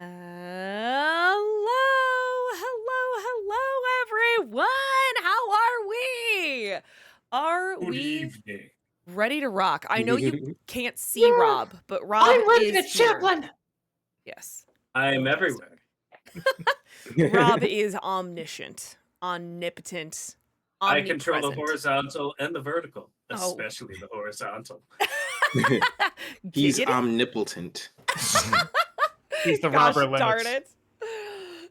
Hello, everyone. How are we? Are Good we evening. ready to rock? I know you can't see Yeah, Rob, but Rob I'm ready is to here. chaplain. Yes, I am everywhere. Rob is omniscient, omnipotent, I control the omnipresent. horizontal and the vertical, Oh. especially the horizontal. He's Giggity. omnipotent. He's the Gosh Robert darn Limits.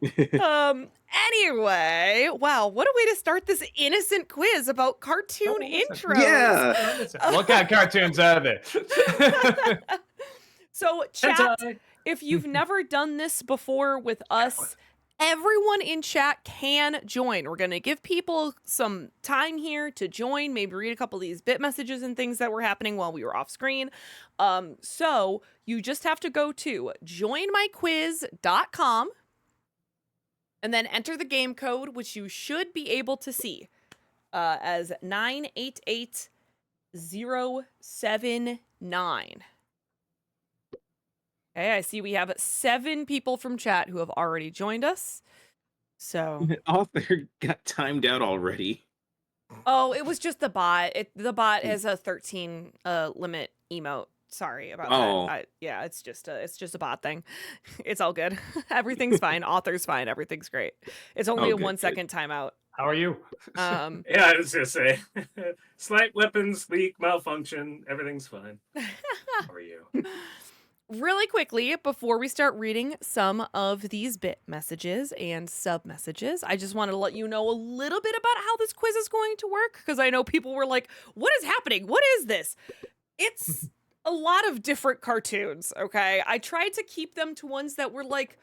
it. Anyway, wow, what a way to start this innocent quiz about cartoon intros. Yeah. What kind of cartoons are there? So, chat, Hentai. if you've never done this before with us, everyone in chat can join. We're going to give people some time here to join, maybe read a couple of these bit messages and things that were happening while we were off screen. So you just have to go to joinmyquiz.com and then enter the game code, which you should be able to see as 988079. Okay, I see we have 7 people from chat who have already joined us. So, Author got timed out already. oh, it was just the bot. The bot has a 13 limit emote. Sorry about that. Yeah, it's just a bot thing. It's all good. Everything's fine. Author's fine. Everything's great. It's only a good, 1 second timeout. How are you? Yeah, I was gonna say, slight weapons leak, malfunction, everything's fine. How are you? Really quickly, before we start reading some of these bit messages and sub messages, I just wanted to let you know a little bit about how this quiz is going to work, because I know people were like, what is happening? What is this? It's a lot of different cartoons, okay? I tried to keep them to ones that were like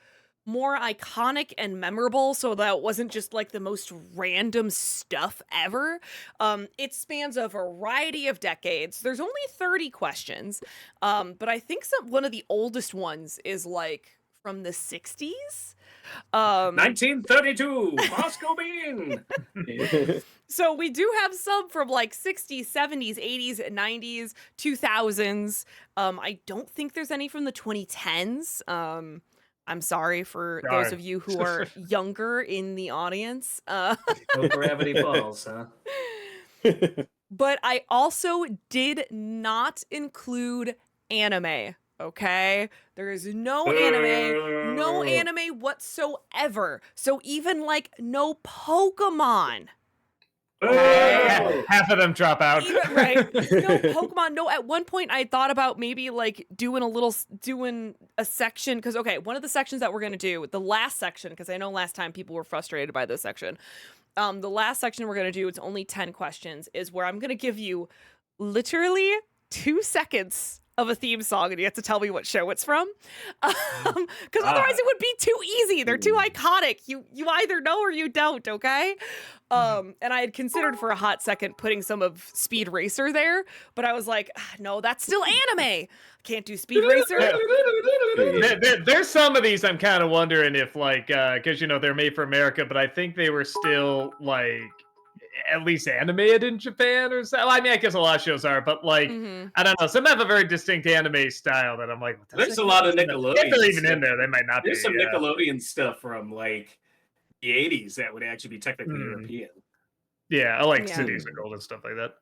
more iconic and memorable, so that it wasn't just like the most random stuff ever. It spans a variety of decades. There's only 30 questions, but I think one of the oldest ones is like from the 60s. 1932, Moscow Bean. So we do have some from like 60s, 70s, 80s, 90s, 2000s. I don't think there's any from the 2010s. I'm sorry for those of you who are younger in the audience. No Gravity Falls, huh? But I also did not include anime, okay? There is no anime whatsoever. So even like no Pokemon. Oh! Half of them drop out. Right. No Pokemon. No, at one point I thought about maybe like doing a section. Because, okay, one of the sections that we're going to do, the last section, because I know last time people were frustrated by this section. The last section we're going to do, it's only 10 questions, is where I'm going to give you literally 2 seconds of a theme song, and you have to tell me what show it's from. Because otherwise it would be too easy. They're too iconic. You either know or you don't, okay? And I had considered for a hot second putting some of Speed Racer there, but I was like, no, that's still anime. Can't do Speed Racer. There's some of these I'm kind of wondering if, like, because, you know, they're made for America, but I think they were still, like, at least animated in Japan or so. Well, I mean, I guess a lot of shows are, but, like, I don't know. Some have a very distinct anime style that I'm like, there's a lot of Nickelodeon. If they're even in there, they might not be. There's some Nickelodeon stuff from, like, the 80s that would actually be technically European. Yeah, I like Cities of Gold and stuff like that.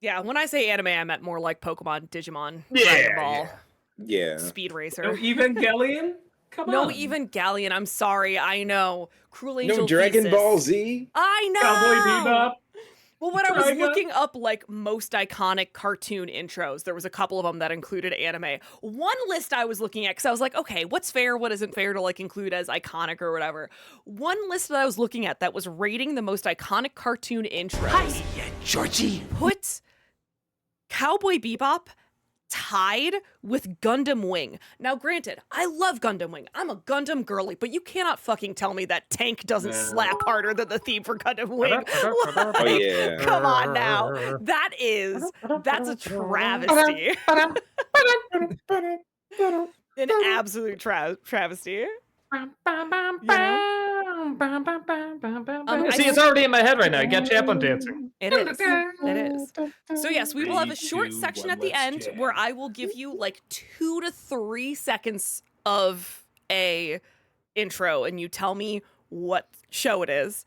Yeah, when I say anime, I meant more like Pokemon, Digimon, Dragon Ball, Speed Racer. No Evangelion? Come on. No Evangelion, I'm sorry, I know. Cruel Angel No Dragon Thesis. Ball Z? I know! Cowboy Bebop? Well, when I was looking up, like, most iconic cartoon intros, there was a couple of them that included anime. One list I was looking at, because I was like, okay, what's fair, what isn't fair to, like, include as iconic or whatever. One list that I was looking at that was rating the most iconic cartoon intros. Hiya, Georgie. Put Cowboy Bebop tied with Gundam Wing. Now, granted, I love Gundam Wing. I'm a Gundam girly, but you cannot fucking tell me that Tank doesn't slap harder than the theme for Gundam Wing. Like, Oh, yeah. come on now. That's a travesty. An absolute travesty. See, it's already in my head right now. You got Chaplin dancing. It is. So yes, we will have a short section at the end where I will give you like 2 to 3 seconds of a intro and you tell me what show it is.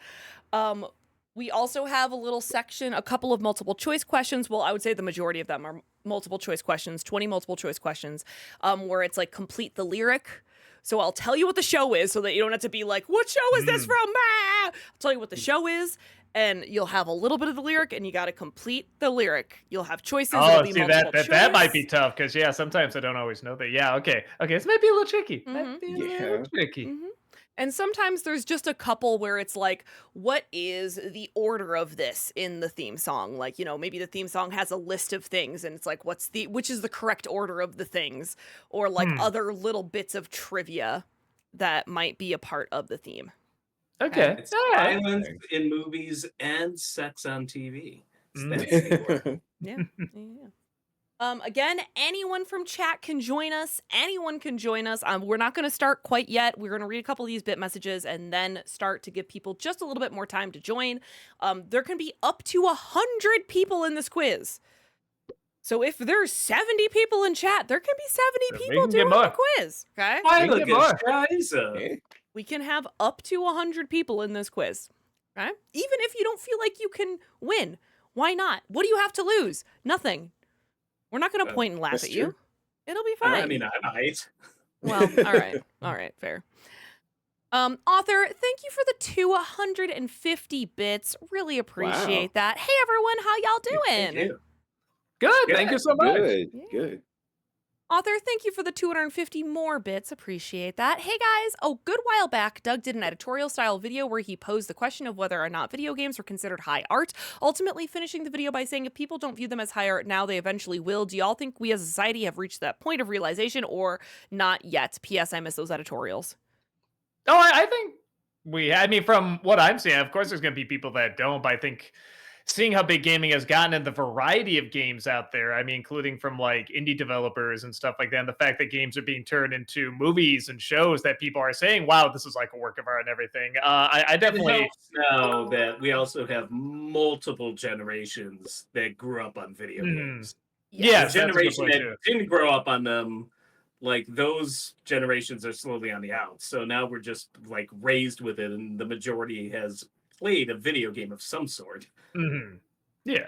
We also have a little section, a couple of multiple choice questions. Well, I would say the majority of them are multiple choice questions, 20 multiple choice questions, where it's like complete the lyric. So I'll tell you what the show is so that you don't have to be like, what show is this from? I'll tell you what the show is, and you'll have a little bit of the lyric, and you got to complete the lyric. You'll have choices. Oh, be see, that might be tough because, yeah, sometimes I don't always know that. Yeah, okay. This might be a little tricky. Might be a little tricky. Mm-hmm. And sometimes there's just a couple where it's like, what is the order of this in the theme song? Like, maybe the theme song has a list of things and it's like, which is the correct order of the things? Or like other little bits of trivia that might be a part of the theme. Okay. It's violence in movies and sex on TV. Yeah. Again, anyone from chat can join us. Anyone can join us. We're not going to start quite yet. We're going to read a couple of these bit messages and then start to give people just a little bit more time to join. There can be up to 100 people in this quiz. So if there's 70 people in chat, there can be 70 people doing the quiz. Okay? We can have up to 100 people in this quiz. Okay? Even if you don't feel like you can win, why not? What do you have to lose? Nothing. We're not going to point and laugh at you. It'll be fine. I mean, I might. Well, all right. All right, fair. Author, thank you for the 250 bits. Really appreciate that. Hey, everyone. How y'all doing? Thank you. Good. Thank you so much. Good. Author, thank you for the 250 more bits. Appreciate that. Hey guys, a good while back, Doug did an editorial style video where he posed the question of whether or not video games were considered high art, ultimately finishing the video by saying if people don't view them as high art now, they eventually will. Do y'all think we as a society have reached that point of realization or not yet? P.S. I miss those editorials. Oh, I think from what I'm seeing, of course there's going to be people that don't, but I think seeing how big gaming has gotten and the variety of games out there, including from like indie developers and stuff like that, and the fact that games are being turned into movies and shows that people are saying, wow, this is like a work of art and everything. I definitely know that we also have multiple generations that grew up on video games. Yeah, the generation that didn't grow up on them, like those generations are slowly on the out. So now we're just like raised with it, and the majority has played a video game of some sort. Yeah.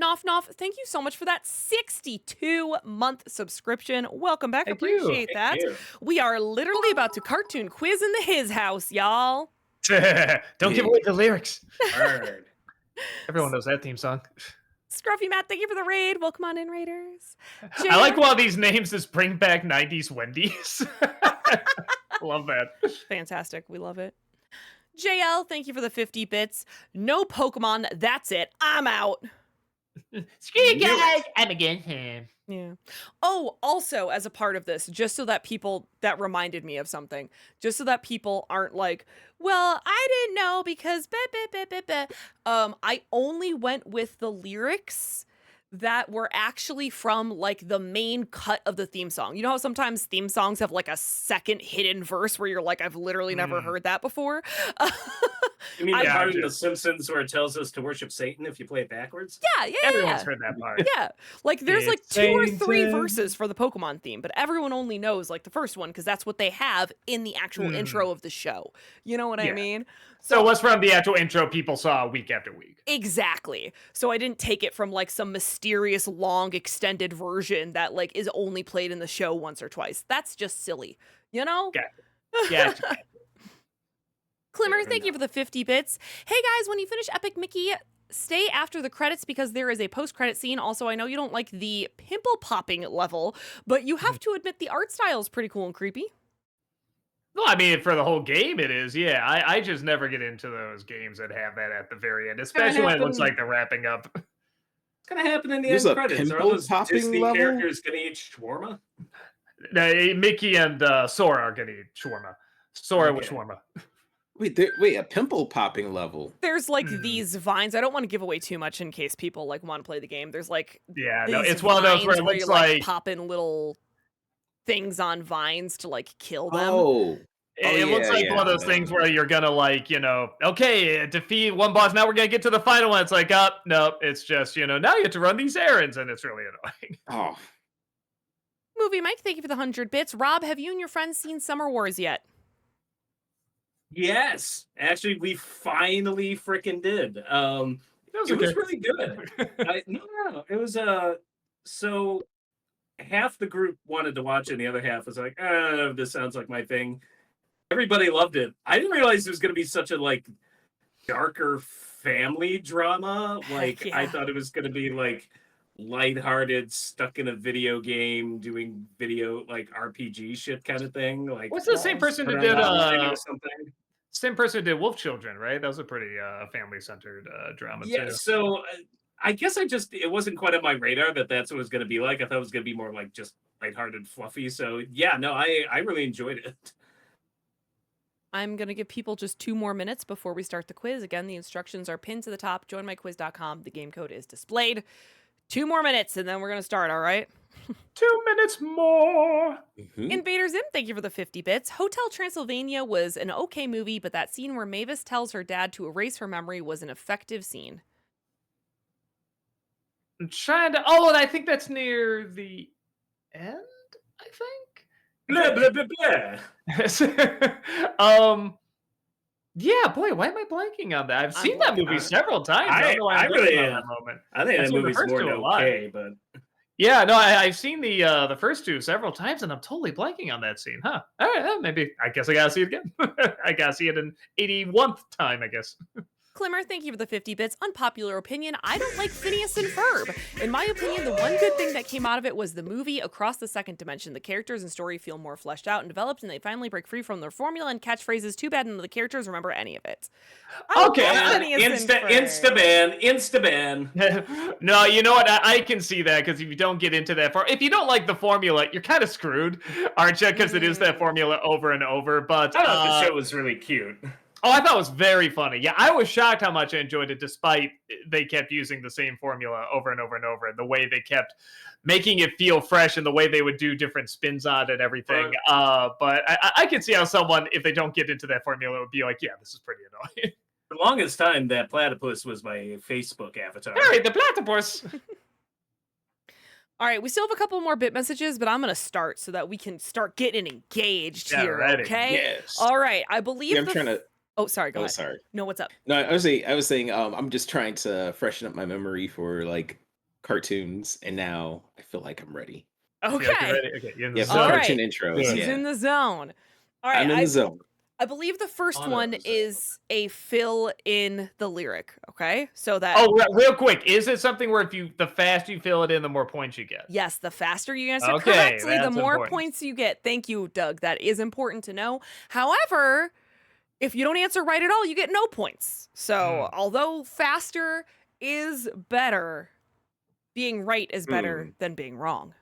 Noff, thank you so much for that 62-month subscription. Welcome back. Appreciate that. We are literally about to cartoon quiz in the his house, y'all. Don't give away the lyrics. Word. Everyone knows that theme song. Scruffy Matt, thank you for the raid. Welcome on in, Raiders. I like while these names just bring back 90s Wendy's. Love that. Fantastic. We love it. JL, thank you for the 50 bits. No Pokemon. That's it. I'm out. Screw you guys. I'm against him. Yeah. Oh, also, as a part of this, just so that that reminded me of something, just so that people aren't like, well, I didn't know because I only went with the lyrics that were actually from like the main cut of the theme song. You know how sometimes theme songs have like a second hidden verse where you're like, I've literally never heard that before. You mean the part in The Simpsons where it tells us to worship Satan if you play it backwards? Yeah. Everyone's heard that part. Yeah. Like there's like 2 or 3 verses for the Pokemon theme, but everyone only knows like the first one because that's what they have in the actual intro of the show. You know what I mean? So what's from the actual intro people saw week after week. Exactly. So I didn't take it from like some mysterious long extended version that like is only played in the show once or twice. That's just silly, you know? Yeah. Climmer, thank you for the 50 bits. Hey guys, when you finish Epic Mickey, stay after the credits because there is a post-credit scene. Also, I know you don't like the pimple popping level, but you have to admit the art style is pretty cool and creepy. Well, I mean, for the whole game it is, yeah. I just never get into those games that have that at the very end, especially when it looks like they're wrapping up. What's going to happen in the There's end a credits? Are pimple those popping Disney level? characters going to eat shawarma? Mickey and Sora are going to eat shawarma. Sora with shawarma. Wait, a pimple popping level. There's like these vines. I don't want to give away too much in case people like want to play the game. There's like it's one of those where it looks like popping little things on vines to like kill them. It looks like one of those things where you're gonna like, okay, defeat one boss. Now we're gonna get to the final one. It's like, no, it's just, now you have to run these errands, and it's really annoying. Moo Movie Mike, thank you for the 100 bits. Rob, have you and your friends seen Summer Wars yet? Yes, actually, we finally freaking did. It was really good. No, it was so half the group wanted to watch it, and the other half was like, this sounds like my thing. Everybody loved it. I didn't realize it was going to be such a like darker family drama. Like I thought it was going to be like lighthearted, stuck in a video game, doing video like RPG shit kind of thing. Like what's the same person who did something? Same person who did Wolf Children, right? That was a pretty family-centered drama too. So I guess it wasn't quite on my radar that's what it was going to be like. I thought it was going to be more like just lighthearted, fluffy. So yeah, no, I really enjoyed it. I'm going to give people just 2 more minutes before we start the quiz. Again, the instructions are pinned to the top. Joinmyquiz.com. The game code is displayed. 2 more minutes, and then we're going to start, all right? 2 minutes more. Invaders In, thank you for the 50 bits. Hotel Transylvania was an okay movie, but that scene where Mavis tells her dad to erase her memory was an effective scene. I'm trying to... Oh, and I think that's near the end, I think? Blah, blah, blah, blah. Yeah, boy, why am I blanking on that? I've seen that movie several times. I think that moment. I think that movie's more than okay, but yeah, no, I've seen the first 2 several times, and I'm totally blanking on that scene. Huh? All right, maybe I guess I gotta see it again. I gotta see it an 81th time, I guess. Climmer, thank you for the 50 bits. Unpopular opinion, I don't like Phineas and Ferb. In my opinion, the one good thing that came out of it was the movie Across the Second Dimension. The characters and story feel more fleshed out and developed, and they finally break free from their formula and catchphrases. Too bad none of the characters remember any of it. Okay, insta ban. No, you know what? I can see that, because if you don't get into that, if you don't like the formula, you're kind of screwed, aren't you? Because it is that formula over and over. But I thought the show was really cute. Oh, I thought it was very funny. Yeah, I was shocked how much I enjoyed it, despite they kept using the same formula over and over and over, and the way they kept making it feel fresh, and the way they would do different spins on it and everything. But I can see how someone, if they don't get into that formula, would be like, yeah, this is pretty annoying. For the longest time, that platypus was my Facebook avatar. Harry, the platypus! All right, we still have a couple more bit messages, but I'm going to start so that we can start getting engaged here, ready. Okay? Yes. All right, I believe I'm trying to... Oh, sorry, go ahead. Sorry. No, what's up? No, I was saying, I'm just trying to freshen up my memory for like cartoons, and now I feel like I'm ready. Okay. Okay, you're in the Yeah, zone. cartoon intros. He's Yeah. in the zone. All right, I'm in the zone. I believe the first one is a fill in the lyric. Okay, so that. Oh, real quick, is it something where the faster you fill it in, the more points you get? Yes, the faster you answer Okay, correctly, the that's more important. points you get. Thank you, Doug. That is important to know. However, if you don't answer right at all, you get no points. So, although faster is better, being right is better than being wrong.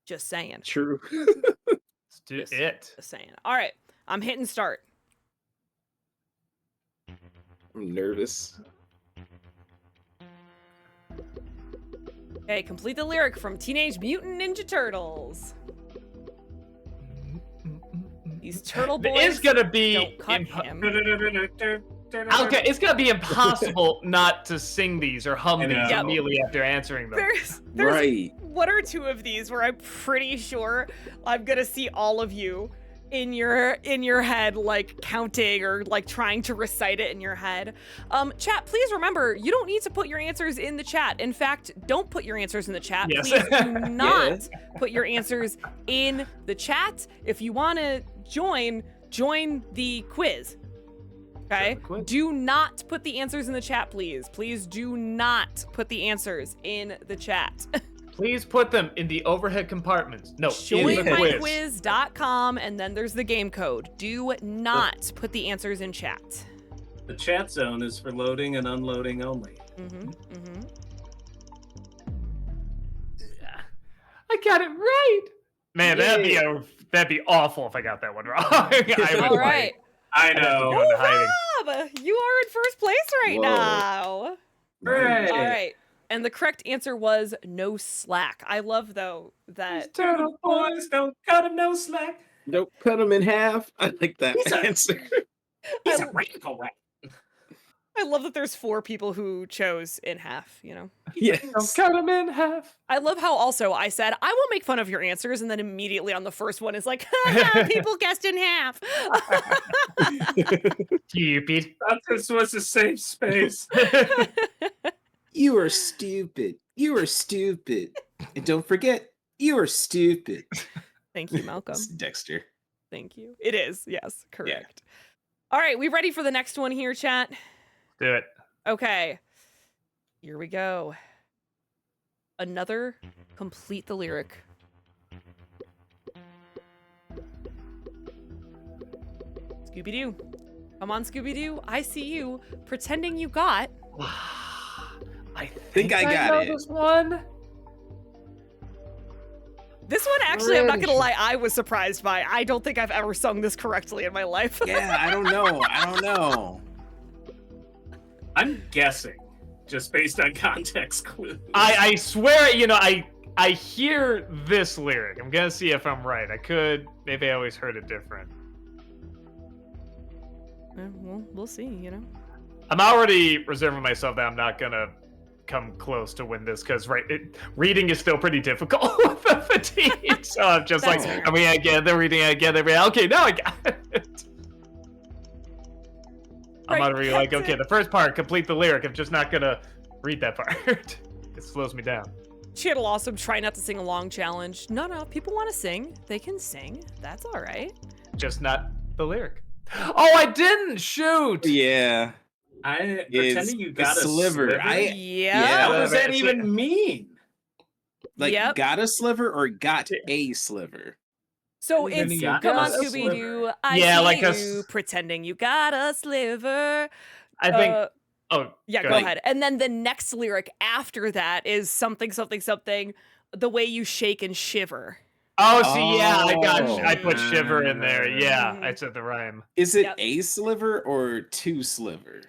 Just saying. True. Let's do it. Just saying. All right, I'm hitting start. I'm nervous. Okay, complete the lyric from Teenage Mutant Ninja Turtles. These turtle boys. It's gonna be don't cut him. Okay, it's gonna be impossible not to sing these or hum these Yep. immediately after answering them. There's Right. 1 or 2 of these where I'm pretty sure I'm gonna see all of you in your head, like counting or like trying to recite it in your head. Chat, please remember, you don't need to put your answers in the chat. In fact, don't put your answers in the chat. Yes. Please do not put your answers in the chat. If you want to join the quiz. Okay? Do not put the answers in the chat, please. Please do not put the answers in the chat. Please put them in the overhead compartments. No, in the quiz. Joinmyquiz.com, and then there's the game code. Do not put the answers in chat. The chat zone is for loading and unloading only. I got it right. Man, that'd be awful if I got that one wrong. All right. I know. Rob, you are in first place right now. Right. All right. And the correct answer was no slack. I love, though, that... Turtle boys don't cut him no slack. Don't cut him in half. I like that answer. He's a radical rat. I love that there's 4 people who chose in half, you know? Yes. Cut them in half. I love how also I said, I will make fun of your answers, and then immediately on the first one is like, people guessed in half. Stupid. Thought this was a safe space. You are stupid. You are stupid. And don't forget, you are stupid. Thank you, Malcolm. It's Dexter. Thank you. It is. Yes, correct. All right, we ready for the next one here, chat? Do it. Okay. Here we go. Another complete the lyric. Scooby-Doo. Come on, Scooby-Doo. I see you pretending you got. I think I got know it. this one. This one, actually, I'm not going to lie, I was surprised by. I don't think I've ever sung this correctly in my life. Yeah, I don't know. I'm guessing, just based on context clues. I swear, you know, I hear this lyric. I'm gonna see if I'm right. Maybe I always heard it different. Well, we'll see, you know. I'm already reserving myself that I'm not gonna come close to win this because reading is still pretty difficult with the fatigue. So I'm just That's like, fair. I mean, again, they're reading it again. Okay, now I got it. I'm Right, already like, that's okay, it. the first part, complete the lyric. I'm just not gonna read that part. It slows me down. Channel Awesome, try not to sing along challenge. No, if people want to sing, they can sing. That's all right. Just not the lyric. Oh, I didn't shoot. Yeah. I Is pretending you a got a sliver. sliver. I- Yeah. What does that That's even mean? Like, Yep. got a sliver or got a sliver? So Then it's you got come on, a Scooby-Doo. sliver. I Yeah, see like a you pretending you got a sliver. I think. Uh, yeah, go ahead. ahead. And then the next lyric after that is something, something, something. The way you shake and shiver. Oh, see, yeah, Oh. I put shiver in there. Yeah, Mhm. I said the rhyme. Is it Yep. a sliver or two sliver?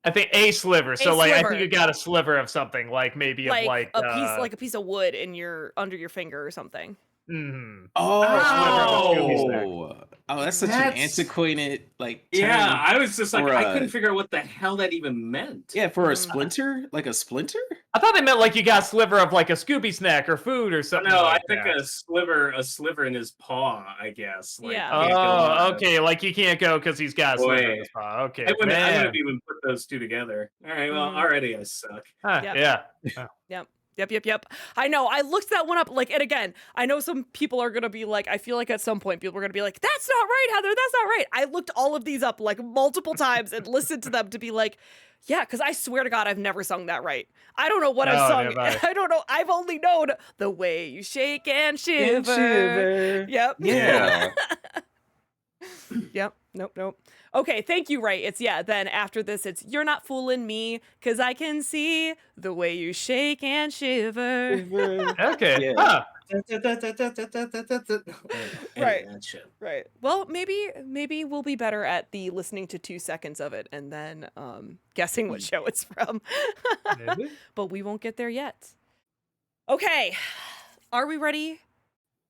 I think a sliver. So A like, I sliver. think you got a sliver of something, like maybe of Like like a piece of wood in under your finger or something. mhm. Oh, that's such an That's- antiquated like term. Yeah, I was just like, Or, I couldn't figure out what the hell that even meant. Yeah, for a Mm. splinter, like a splinter. I thought they meant like you got a sliver of like a Scooby snack or food or something. No, I like think that. a sliver in his paw, I guess. Like, Yeah. can't go on. Oh, okay. Like he can't go because he's got a sliver in Boy. his paw. Okay, I wouldn't man. have even put those two together. All right, well, Mhm. already I suck. Huh, Yep. Yeah. Yep. I know. I looked that one up. Like, and again, I know some people are gonna be like, I feel like at some point people are gonna be like, "That's not right, Heather. That's not right." I looked all of these up like multiple times and listened to them to be like, yeah, because I swear to God, I've never sung that right. I don't know what I've No, sung. never mind. I don't know. I've only known the way you shake and shiver. Yep. Yeah. Yep. Nope. Okay, thank you, right. It's then after this it's you're not fooling me, cause I can see the way you shake and shiver. Okay. Yeah. Huh. Right. That shit. Right. Well, maybe we'll be better at the listening to 2 seconds of it and then guessing what show it's from. Maybe. But we won't get there yet. Okay. Are we ready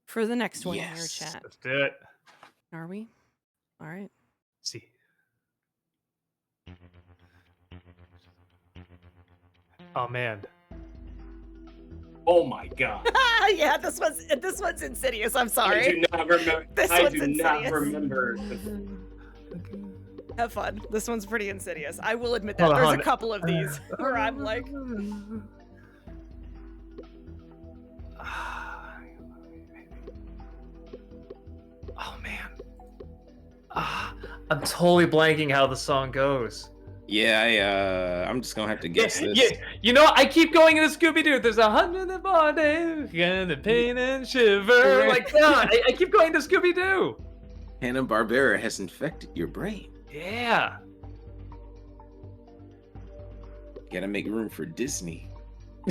for the next one in your Yes. chat? Let's do it. Are we? All right. See. Oh man. Oh my god. Yeah, this one's insidious. I'm I sorry. do not remember. This I one's do not insidious. remember. Have fun. This one's pretty insidious. I will admit that. Hold There's on. a couple of these where I'm like, Oh man. I'm totally blanking how the song goes. Yeah, I'm just gonna have to guess this. Yeah, you know, I keep going into Scooby-Doo. There's 104 days, gonna pain and shiver. Like, God, I keep going to Scooby-Doo. Hanna-Barbera has infected your brain. Yeah. Gotta make room for Disney.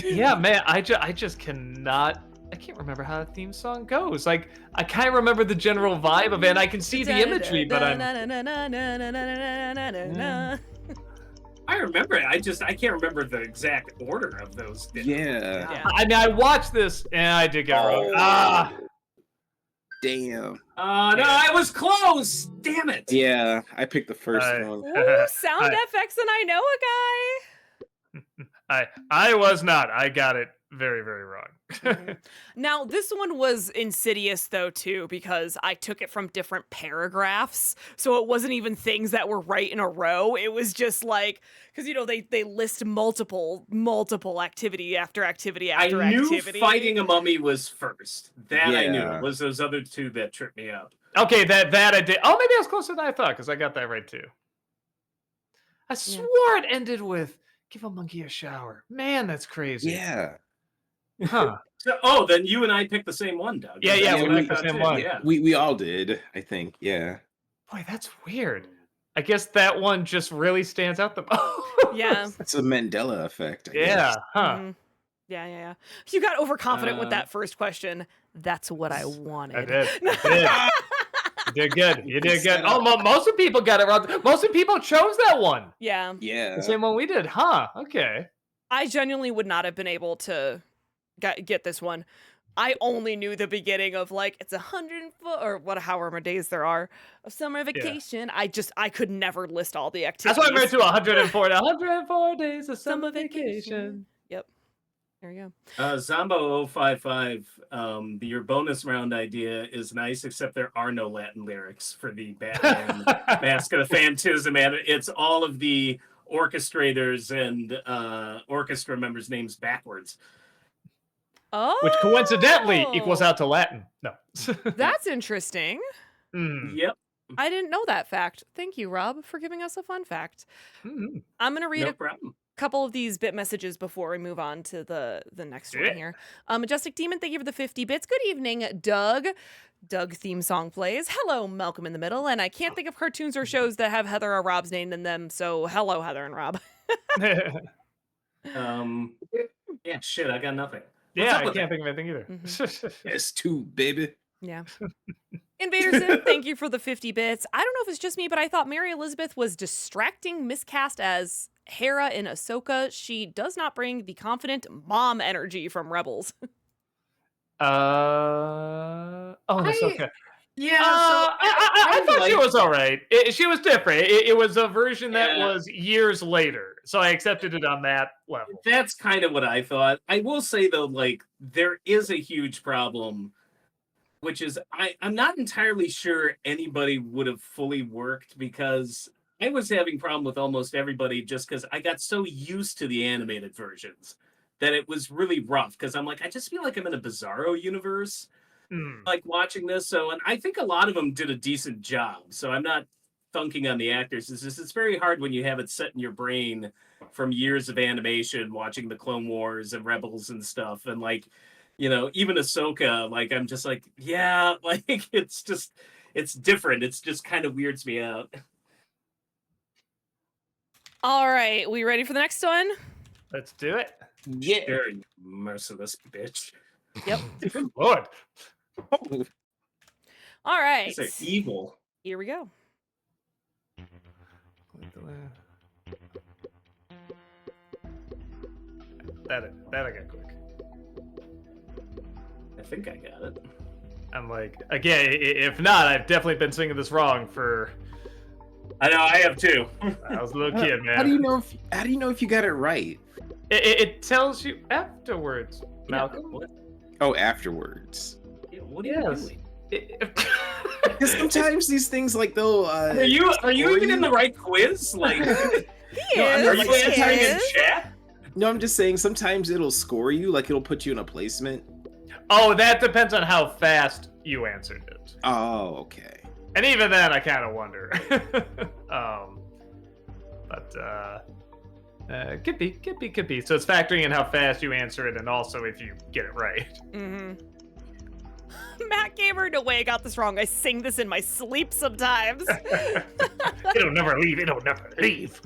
Yeah, man, I just cannot. I can't remember how the theme song goes. Like, I kind of remember the general vibe of it. And I can see the imagery, but I'm. I remember it. I can't remember the exact order of those. Yeah. Yeah. I mean, I watched this and I did get it wrong. Oh. Damn. Oh no, I was close. Damn it. Yeah, I picked the first one. Ooh, sound FX, and I know a guy. I was not. I got it very, very wrong. Mhm. Now, this one was insidious, though, too, because I took it from different paragraphs. So it wasn't even things that were right in a row. It was just like, because, they list multiple activity after activity after I knew activity. fighting a mummy was first. That I knew. Yeah. It was those other two that tripped me up. Okay, that I did. Oh, maybe I was closer than I thought because I got that right too. I swore it ended with "Give a monkey a shower." Man, that's crazy. Yeah. Huh? So, then you and I picked the same one, Doug. Yeah, That's we what I picked the thought same too, one. Yeah. We all did, I think. Yeah. Boy, that's weird. I guess that one just really stands out the most. Yeah. It's a Mandela effect. I Yeah. guess. Huh. Mhm. Yeah. You got overconfident with that first question. That's what I wanted. I did. You did good. You did good. Oh, most of the people got it wrong. Most of the people chose that one. Yeah. Yeah. The same one we did. Huh. Okay. I genuinely would not have been able to get this one. I only knew the beginning of it's 104 or however many days there are of summer vacation. I could never list all the activities. That's why I went to 104. 104 days of summer vacation. Yep. There you Zombo 055, your bonus round idea is nice, except there are no Latin lyrics for the Batman Mask of the Phantasm, and it's all of the orchestrators and orchestra members' names backwards. Oh, Which coincidentally equals out to Latin. No. That's interesting. Yep. I didn't know that fact. Thank you, Rob, for giving us a fun fact. Mm-hmm. I'm gonna read No a problem. couple of these bit messages before we move on to the next one here. Majestic Demon, thank you for the 50 bits. Good evening, Doug. Doug theme song plays. Hello, Malcolm in the Middle. And I can't think of cartoons or shows that have Heather or Rob's name in them. So hello, Heather and Rob. Yeah, shit, I got nothing. Yeah, I can't think of anything either. S2, baby. Yeah. Invader Sim, thank you for the 50 bits. I don't know if it's just me, but I thought Mary Elizabeth was distracting miscast as Hera in Ahsoka. She does not bring the confident mom energy from Rebels. Ahsoka. Yeah, I thought she was all right. She was different. It was a version that Yeah. was years later, so I accepted it on that level. That's kind of what I thought. I will say though, there is a huge problem, which is I'm not entirely sure anybody would have fully worked, because I was having problem with almost everybody just because I got so used to the animated versions that it was really rough, because I'm like, I just feel like I'm in a Bizarro universe, watching this. So, and I think a lot of them did a decent job. So I'm not thunking on the actors. It's very hard when you have it set in your brain from years of animation, watching the Clone Wars and Rebels and stuff. And even Ahsoka, I'm just like, yeah, it's different. It's just kind of weirds me out. All right, we ready for the next one? Let's do it. Yeah. Very merciless bitch. Yep. Good Lord. All right. They're evil. Here we go. That I got quick. I think I got it. I'm like, again, if not, I've definitely been singing this wrong for. I know, I have too. I was a little kid, man. How do you know if you got it right? It tells you afterwards, Malcolm. Oh, afterwards. What are you doing? Because sometimes these things they'll. Are you even in the right quiz? He are is. you answering in chat? No, I'm just saying sometimes it'll score you, it'll put you in a placement. Oh, that depends on how fast you answered it. Oh, okay. And even then, I kind of wonder. Could be. So it's factoring in how fast you answer it, and also if you get it right. Mm-hmm. Matt Gamer, no way I got this wrong. I sing this in my sleep sometimes. It'll never leave. It'll never leave.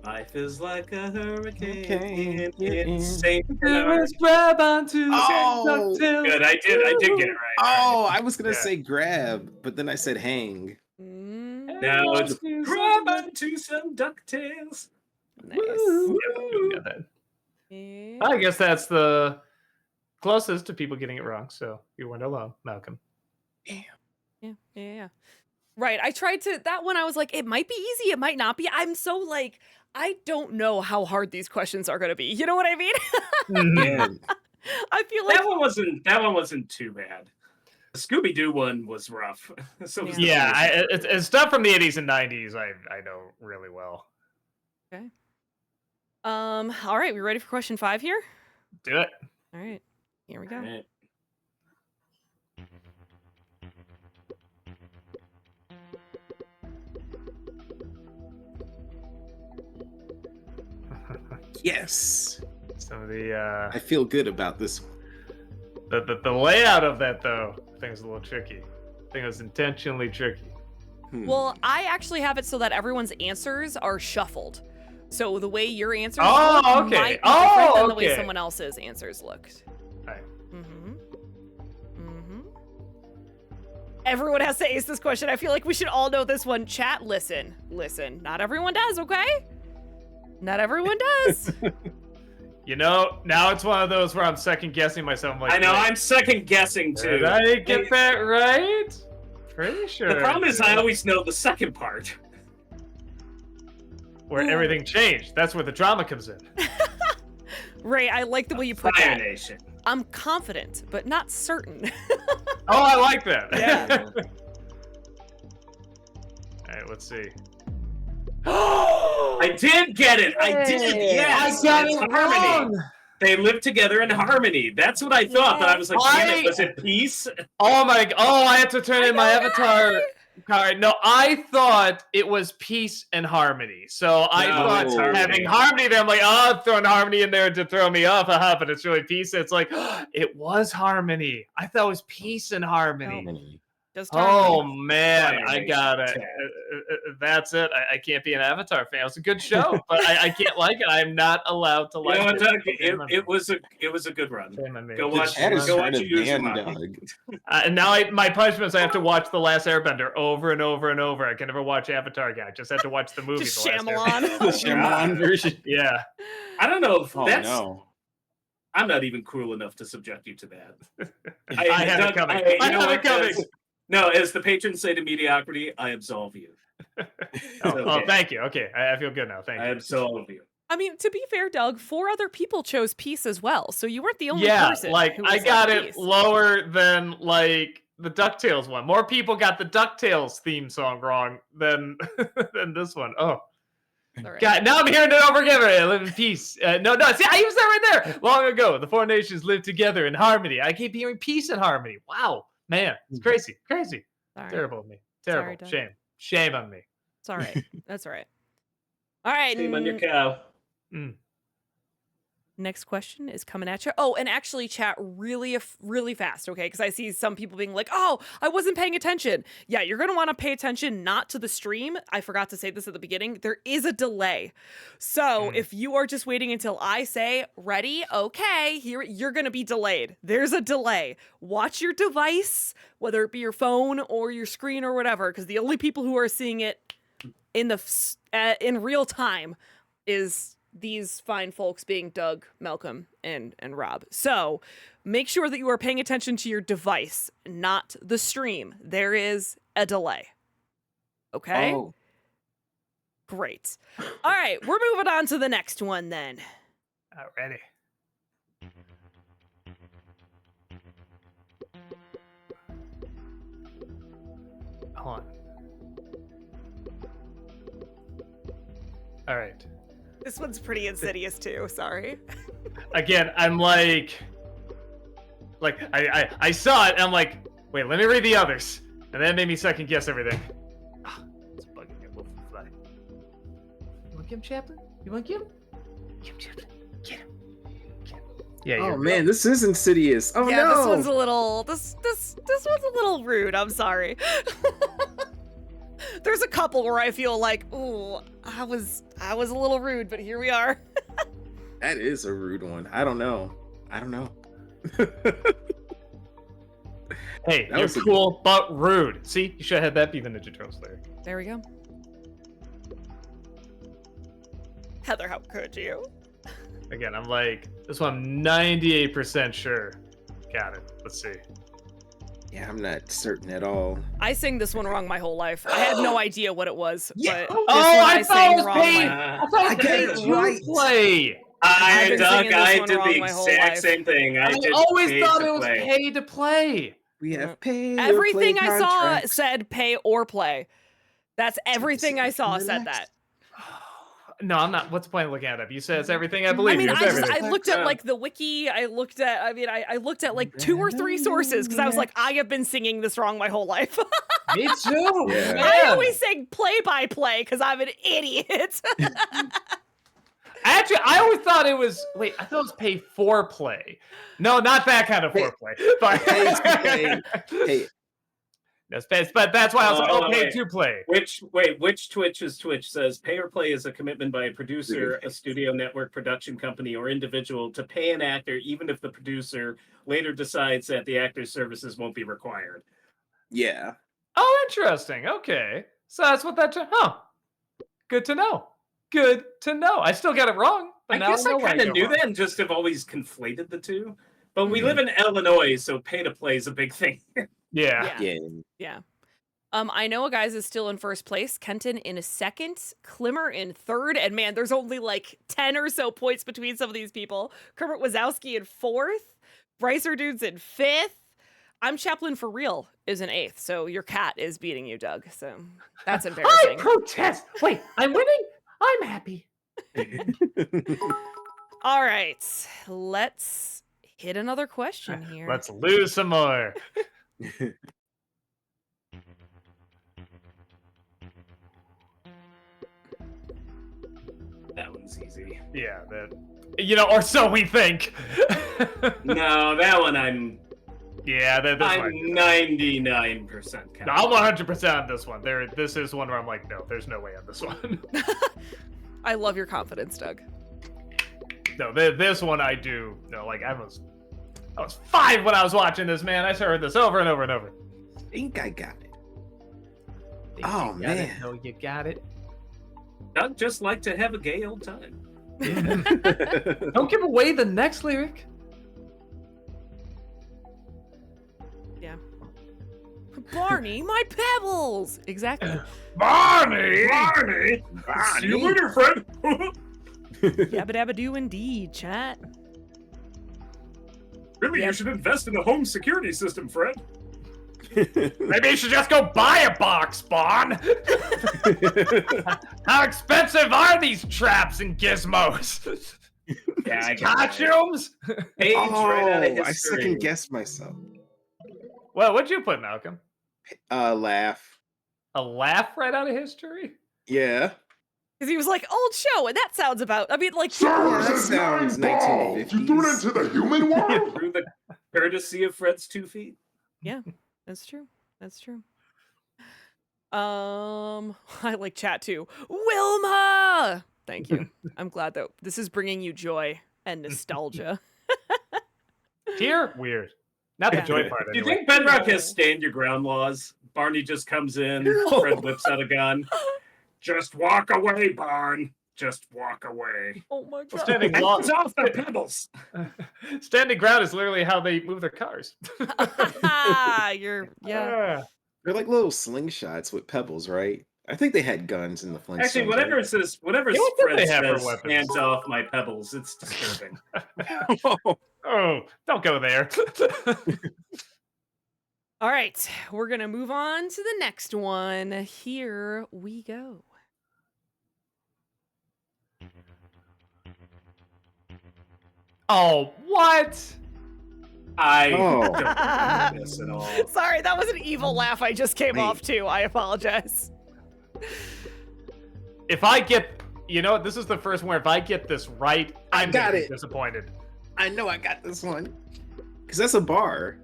Life is like a hurricane. Okay. It's safe. Grab onto Oh! Good, I did get it right. Oh, I was gonna Yeah. say grab, but then I said hang. Now it's grab onto some DuckTales. Nice. You got that. Yeah. I guess that's the closest to people getting it wrong, so you weren't alone, Malcolm. Yeah. Right. I tried to that one. I was like, it might be easy. It might not be. I'm so like, I don't know how hard these questions are going to be. You know what I mean? Yeah. I feel like that one wasn't too bad. The Scooby-Doo one was rough. So was the Yeah, it's stuff from the 80s and 90s. I know really well. Okay. All right, we ready for question 5 here? Do it. All right. Here we go. All right. Yes. Some of the I feel good about this one. the layout of that though, I think is a little tricky. I think it was intentionally tricky. Well, I actually have it so that everyone's answers are shuffled. So the way your answers Oh, look okay. might be Oh, different than the way okay. someone else's answers looked. Right. Everyone has to ace this question. I feel like we should all know this one. Chat, listen. Not everyone does, okay? Not everyone does. You know, now it's one of those where I'm second guessing myself. I'm like, I know, wait, I'm second guessing too. did I get that right? Pretty sure. The problem is I did. always know the second part. Where everything changed. That's where the drama comes in. Ray, I like the way you put Fire that. Nation. I'm confident, but not certain. Oh, I like that. Yeah. All right, let's see. I did get it. I did. Yes. I got it's it harmony. wrong. They live together in harmony. That's what I thought, but I was like, damn it, was it peace? Oh my! Oh, I have to turn in my know, avatar right? card. No, I thought it was peace and harmony. So I No, thought it's harmony. having harmony there. I'm like, oh, I'm throwing harmony in there to throw me off. But it's really peace. It's like, it was harmony. I thought it was peace and harmony. Just Oh harmony. man, Fire I Nation got it. tag. That's it. I can't be an Avatar fan. It was a good show, but I can't like it. I'm not allowed to You like know what, it. Doug? Shame on me. It was a good run. Shame on me. Go The watch. chat is Go trying watch to you use ban your Doug. mind. And now my punishment is I have to watch The Last Airbender over and over and over. I can never watch Avatar guy. I just have to watch the movie. Just The Last Shyamalan. Airbender. The Shyamalan version. Yeah. I don't know if Oh that's. no. I'm not even cruel enough to subject you to that. I have it Doug, coming. you I know have what, it coming. No, as the patrons say to mediocrity, I absolve you. Oh, thank you. Okay, I feel good now. Thank I you. absolve you. I mean, to be fair, Doug, 4 other people chose peace as well, so you weren't the only Yeah, person. like who I was got like it peace. lower than like the DuckTales one. More people got the DuckTales theme song wrong than than this one. Oh. All right. God, now I'm hearing it over again. I live in peace. No, see, I used that right there. Long ago, the 4 nations lived together in harmony. I keep hearing peace and harmony. Wow, man, it's crazy. All right. Terrible of me. Sorry, Terrible. Doug. Shame on me. It's all right. That's all right. All right. Shame on your cow. Next question is coming at you. Oh, and actually chat really fast, okay? Because I see some people being like, oh, I wasn't paying attention. Yeah, you're going to want to pay attention not to the stream. I forgot to say this at the beginning. There is a delay. So if you are just waiting until I say, ready, okay, here, you're going to be delayed. There's a delay. Watch your device, whether it be your phone or your screen or whatever, because the only people who are seeing it in real time is these fine folks being Doug, Malcolm, and Rob. So make sure that you are paying attention to your device, not the stream. There is a delay. Okay? Oh. Great. All right, we're moving on to the next one then. Alrighty. Hold on. All right. This one's pretty insidious too, sorry. Again, I'm like I saw it and I'm like, wait, let me read the others. And that made me second guess everything. It's bugging me. Wolf will fly. You want to get him, Chaplin? You want to get him? Get him, Chaplin. Get him. Get him. Yeah, Oh you're man, this is insidious. Oh yeah, no. this one's a little this one's a little rude. I'm sorry. There's a couple where I feel like, ooh, I was a little rude, but here we are. That is a rude one. I don't know. Hey, That you're was a- cool but rude. See, you should have had that be the Ninja Turtles lyric. There we go. Heather, how could you? Again, I'm like, this one I'm 98% sure. Got it. Let's see. Yeah, I'm not certain at all. I sang this one wrong my whole life. I had no idea what it was. Yeah. But Oh, this one I thought sang it was wrong paid. my- I thought it was I got paid it to right. play. I've been Doug, singing this I one did wrong the my whole exact life. same thing. I did always pay thought to it was play. pay to play. We have paid. Everything I saw said pay or play. That's everything I saw said that. No, I'm not. What's the point of looking at it? You said it's everything. I believe I mean, you. It's I everything. looked at like the wiki. I looked at like 2 or 3 sources because I was like, I have been singing this wrong my whole life. Me too. Yeah. I always sing play by play because I'm an idiot. Actually, I always thought it was. Wait, I thought it was pay for play. No, not that kind of foreplay. But Hey, but that's why I was like, Oh, pay wait. to play. Which Twitch is Twitch says pay or play is a commitment by a producer, a studio network production company, or individual to pay an actor even if the producer later decides that the actor's services won't be required. yeah. Oh, interesting. Okay, so that's what that. Huh. Good to know. Good to know. I still got it wrong, but I now guess I know where kind of go knew wrong. that and just have always conflated the two. But we live in Illinois, so pay to play is a big thing. Yeah. Yeah. Yeah. I know a guy's is still in first place. Kenton in a second. Klimmer in third. And man, there's only like 10 or so points between some of these people. Kermit Wazowski in fourth. Brycer Dudes in fifth. I'm Chaplin for real is in eighth. So your cat is beating you, Doug. So that's I embarrassing. protest. Wait, I'm winning. I'm happy. All right. Let's hit another question here. Let's lose some more. That one's easy. Yeah, or so we think. No, that one I'm Yeah, I'm 99% confident. No, I'm 100% on this one. This is one where I'm like, no, there's no way on this one. I love your confidence, Doug. No, this one I do. No, like I was 5 when I was watching this, man. I heard this over and over and over. I think I got it. Think Oh, you got it? man. No, you got it. Doug just like to have a gay old time. Don't give away the next lyric. Yeah. Barney, my pebbles. Exactly. Barney! See you later, friend. Yabba dabba do indeed, chat. Really, Yep. you should invest in a home security system, Fred. Maybe you should just go buy a box, Spawn. How expensive are these traps and gizmos? Yeah, I got it. Costumes? Page right out of I history. second guessed myself. Well, what'd you put, Malcolm? Laugh. A laugh right out of history? Yeah. Because he was like, old show, and that sounds about, I mean, like, Star Wars that is sounds 9 balls. You threw it 1950s. into the human world? Through the courtesy of Fred's 2 feet. that's true. That's true. I like chat too. Wilma! Thank you. I'm glad that this is bringing you joy and nostalgia. Here? Weird. Not the Yeah. joy part, Do you anyway. think Bedrock has stand your ground laws? Barney just comes in, Fred whips out a gun. Just walk away, Barn. Just walk away. Oh my god. Standing Hands off the pebbles. Standing ground is literally how they move their cars. You're, yeah. Ah. They're like little slingshots with pebbles, right? I think they had guns in the Flintstones. Actually, whenever right? it says, whenever Yeah, what do Fred they have for says, weapons? hands off my pebbles, it's disturbing. Oh, don't go there. All right. We're going to move on to the next one. Here we go. Oh, what? I Oh. don't remember this at all. Sorry, that was an evil laugh I just came Wait. off to. I apologize. If I get, this is the first one where if I get this right, I'm got gonna be it. disappointed. I know I got this one. Because that's a bar.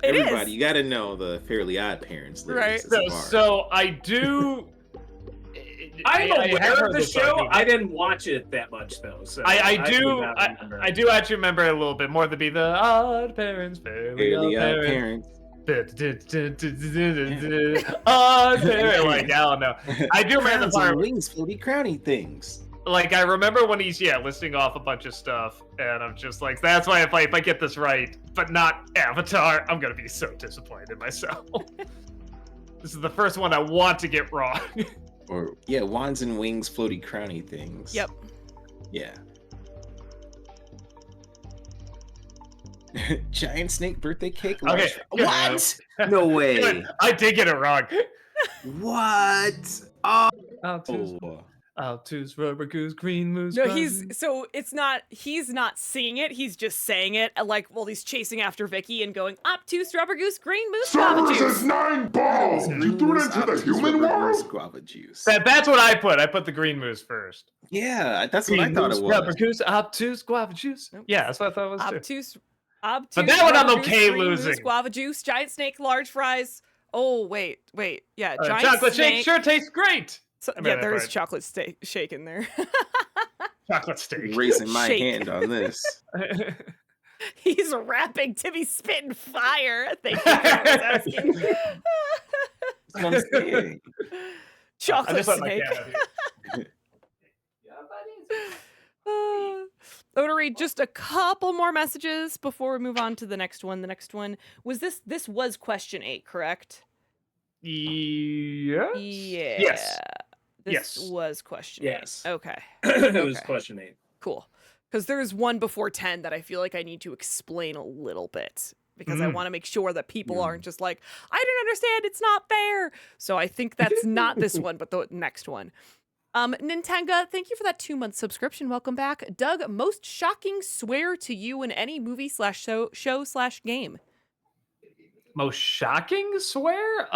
It is. Everybody, you got to know the Fairly Odd Parents lyrics. Right. It's a So, bar. so I do. I'm I have aware heard of the this on show. people. I didn't watch it that much though. So I would do. not remember. I do actually remember it a little bit more to be the odd parents, fairly odd Fairly Odd parents. Parents. Odd parents. Like, I don't know. I do remember the Crowns and part. wings, floaty crowny things. like I remember when he's listing off a bunch of stuff, and I'm just like, that's why if I get this right, but not Avatar, I'm gonna be so disappointed in myself. This is the first one I want to get wrong. Or wands and wings, floaty crowny things. Yep. Yeah. Giant snake birthday cake. Okay. What? No way. I did get it wrong. What? Oh. Altus, rubber goose, green moose. No, he's not singing it, he's just saying it like while he's chasing after Vicky and going obtuse rubber goose green moose guava Servers juice. is 9 balls. You threw it into the human world. Guava juice. That's what I put. I put the green moose first. Yeah, that's Green what I thought moose, it was. Rubber goose, obtuse, guava juice. Yeah, that's what I thought it was too. Obtuse. But that one I'm rubber goose, okay green moose, losing. guava juice, giant snake, large fries. Oh wait, yeah, giant Chocolate snake. shake sure tastes great. So, I mean, yeah, that there is part. chocolate shake in there. Chocolate steak. Raising my Shake. hand on this. He's rapping Timmy's spitting fire. Thank you for asking. That's what I'm saying. I Chocolate just let my snake. cat out here. I'm going to read just a couple more messages before we move on to the next one. The next one was this was question 8, correct? Yes. Yeah. Yes. This Yes. was question Yes. 8. Okay. It was Okay. question 8. Cool. Because there's one before 10 that I feel like I need to explain a little bit. Because I want to make sure that people aren't just like, I didn't understand, it's not fair. So I think that's not this one, but the next one. Nintanga, thank you for that 2-month subscription. Welcome back. Doug, most shocking swear to you in any movie /show /game. Most shocking swear?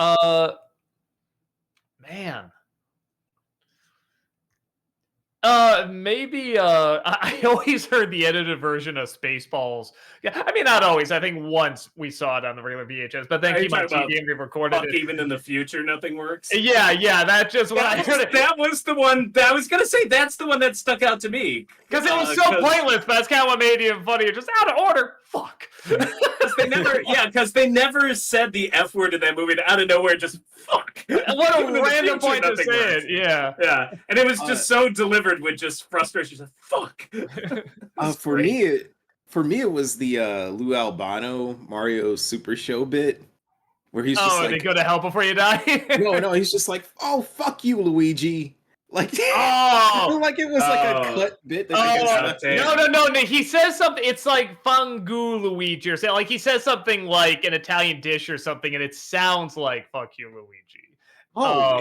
Man. Maybe I always heard the edited version of Spaceballs. Yeah, I mean not always. I think once we saw it on the regular VHS, but then Are you came on talking about TV and we recorded Fuck, it. even in the future, nothing works. Yeah, that's just what I heard. That was the one. I was gonna say that's the one that stuck out to me Because it was so pointless, but that's kind of what made it funny. Just out of order. Fuck. Because they never said the F word in that movie. Out of nowhere, just fuck. What Even a in the random future, point to nothing say works. it. Yeah. Yeah, and it was just so delivered with just frustration. Just fuck. For me, it was the Lou Albano Mario Super Show bit where he's just They like, go to hell before you die. no, he's just like, oh fuck you, Luigi. Like, Oh! like it was like a cut bit. That they could No. He says something. It's like fungu Luigi or something. Like he says something like an Italian dish or something, and it sounds like "fuck you, Luigi."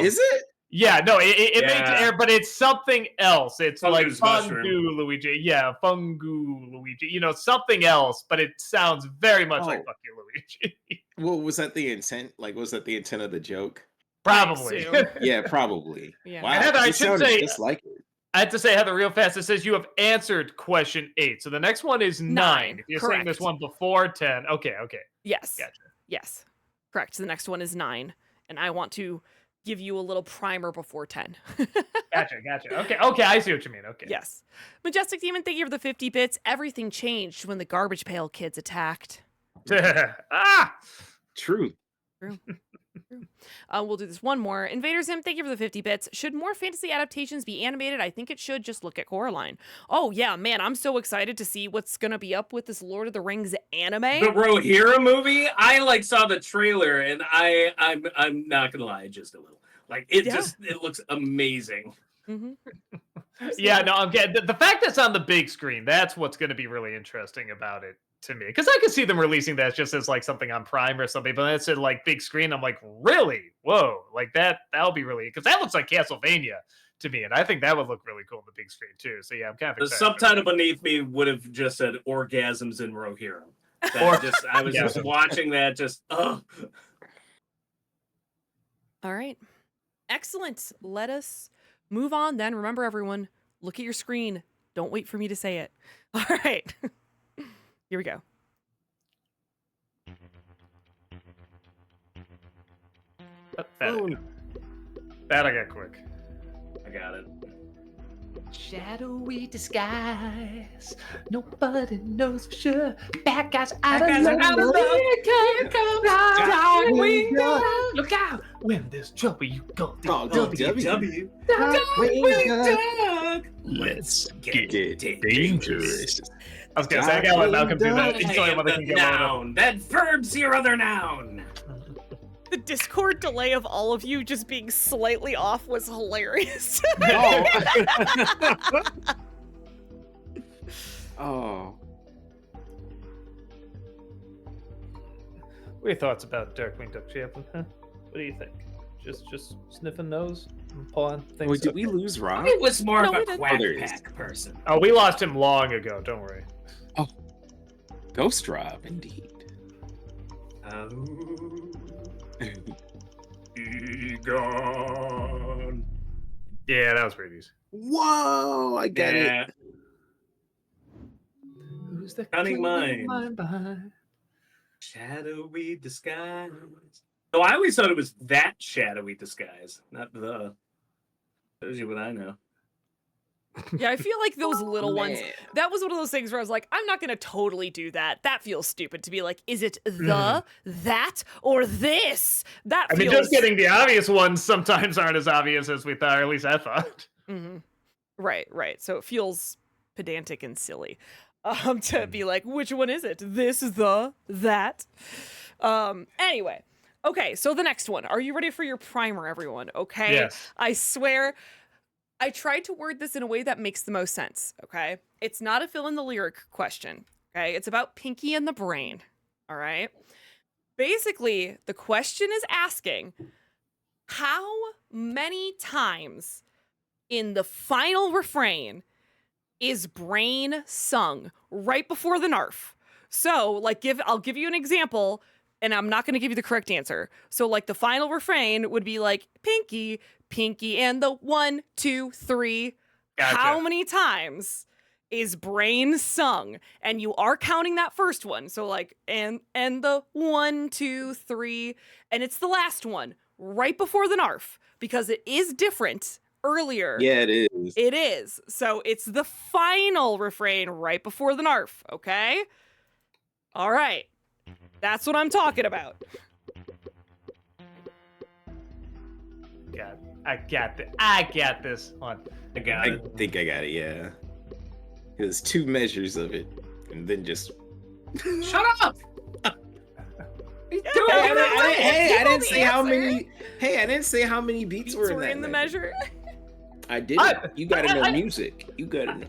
is it? Yeah, no, it makes Yeah. air, but it's something else. It's like Fungus fungu mushroom. Luigi. Yeah, fungu Luigi. You know, something else, but it sounds very much like "fuck you, Luigi." Well, was that the intent? Like, was that the intent of the joke? Probably. assume. Yeah, probably. Yeah. Wow, And Heather, I it should sounded say- just like it. I have to say, Heather, real fast. It says you have answered question 8, so the next one is 9. If you're saying this correct. one before 10, okay. Yes. Gotcha. Yes. Correct. The next one is 9. And I want to give you a little primer before 10. Gotcha. Okay, I see what you mean. Okay. Yes. Majestic Demon, thank you for the 50 bits. Everything changed when the Garbage Pail Kids attacked. True. We'll do this one more. Invaders Him, thank you for the 50 bits. Should more fantasy adaptations be animated? I think it should. Just look at Coraline. Oh, yeah, man. I'm so excited to see what's going to be up with this Lord of the Rings anime. The Rohirrim movie. I saw the trailer, and I'm not gonna lie, just a little. Like it looks amazing. Mm-hmm. Yeah, no, I'm getting the fact that's on the big screen. That's what's going to be really interesting about it to me, because I could see them releasing that just as like something on Prime or something. But that's at like big screen. I'm like, really? Whoa! Like that'll be really, because that looks like Castlevania to me, and I think that would look really cool on the big screen too. So yeah, I'm kind of The excited. subtitle beneath me would have just said "Orgasms in Rohirrim." I was just watching that. Just All right. Excellent. Let us move on then. Remember, everyone, look at your screen. Don't wait for me to say it. All right. Here we go. That I got quick. I got it. Shadowy disguise. Nobody knows for sure. Bad guys out Bad guys are out of luck. Darkwing Duck. Look out! When there's trouble, you go WW. Darkwing Duck. Let's Get dangerous. I was gonna say, I gotta let Malcolm do that. He's the only one that can get loaded up. Noun. That verb's your other noun. The Discord delay of all of you just being slightly off was hilarious. Oh. Oh. What are your thoughts about Darkwing Duck, Champlin? Huh? What do you think? Just sniffing nose and pawing things. Wait, did we lose Rob? It was more No, of we a didn't. quack Oh, there he is. pack person. Oh, we lost him long ago. Don't worry. Ghost Rob, indeed. Be gone. Yeah, that was pretty easy. Whoa, I get it. Who's the Cunning mind. behind? Shadowy disguise. No, I always thought it was that shadowy disguise, not the. Shows you what I know. Yeah, I feel like those little ones, Man. that was one of those things where I was like, I'm not going to totally do that. That feels stupid to be like, is it the, that, or this? That I feels... mean, just getting the obvious ones sometimes aren't as obvious as we thought, or at least I thought. Right. So it feels pedantic and silly to be like, which one is it? This, the, that. Anyway. Okay, so the next one. Are you ready for your primer, everyone? Okay? Yes. I swear, I tried to word this in a way that makes the most sense, okay? It's not a fill in the lyric question, okay? It's about Pinky and the Brain, all right? Basically, the question is asking, how many times in the final refrain is Brain sung right before the narf? So, like, I'll give you an example, and I'm not going to give you the correct answer. So, like, the final refrain would be like, Pinky, Pinky, and the 1, 2, 3. Gotcha. How many times is Brain sung? And you are counting that first one. So, like, and the 1, 2, 3. And it's the last one right before the narf because it is different earlier. Yeah, it is. It is. So, it's the final refrain right before the narf. Okay? All right. That's what I'm talking about. God, I got this one. I got I it. think I got it, yeah. There's 2 measures of it, and then just... Shut up! Hey, I didn't say how answer. many... Hey, I didn't say how many beats were Were in in the that measure. I didn't. You gotta know music. You gotta know.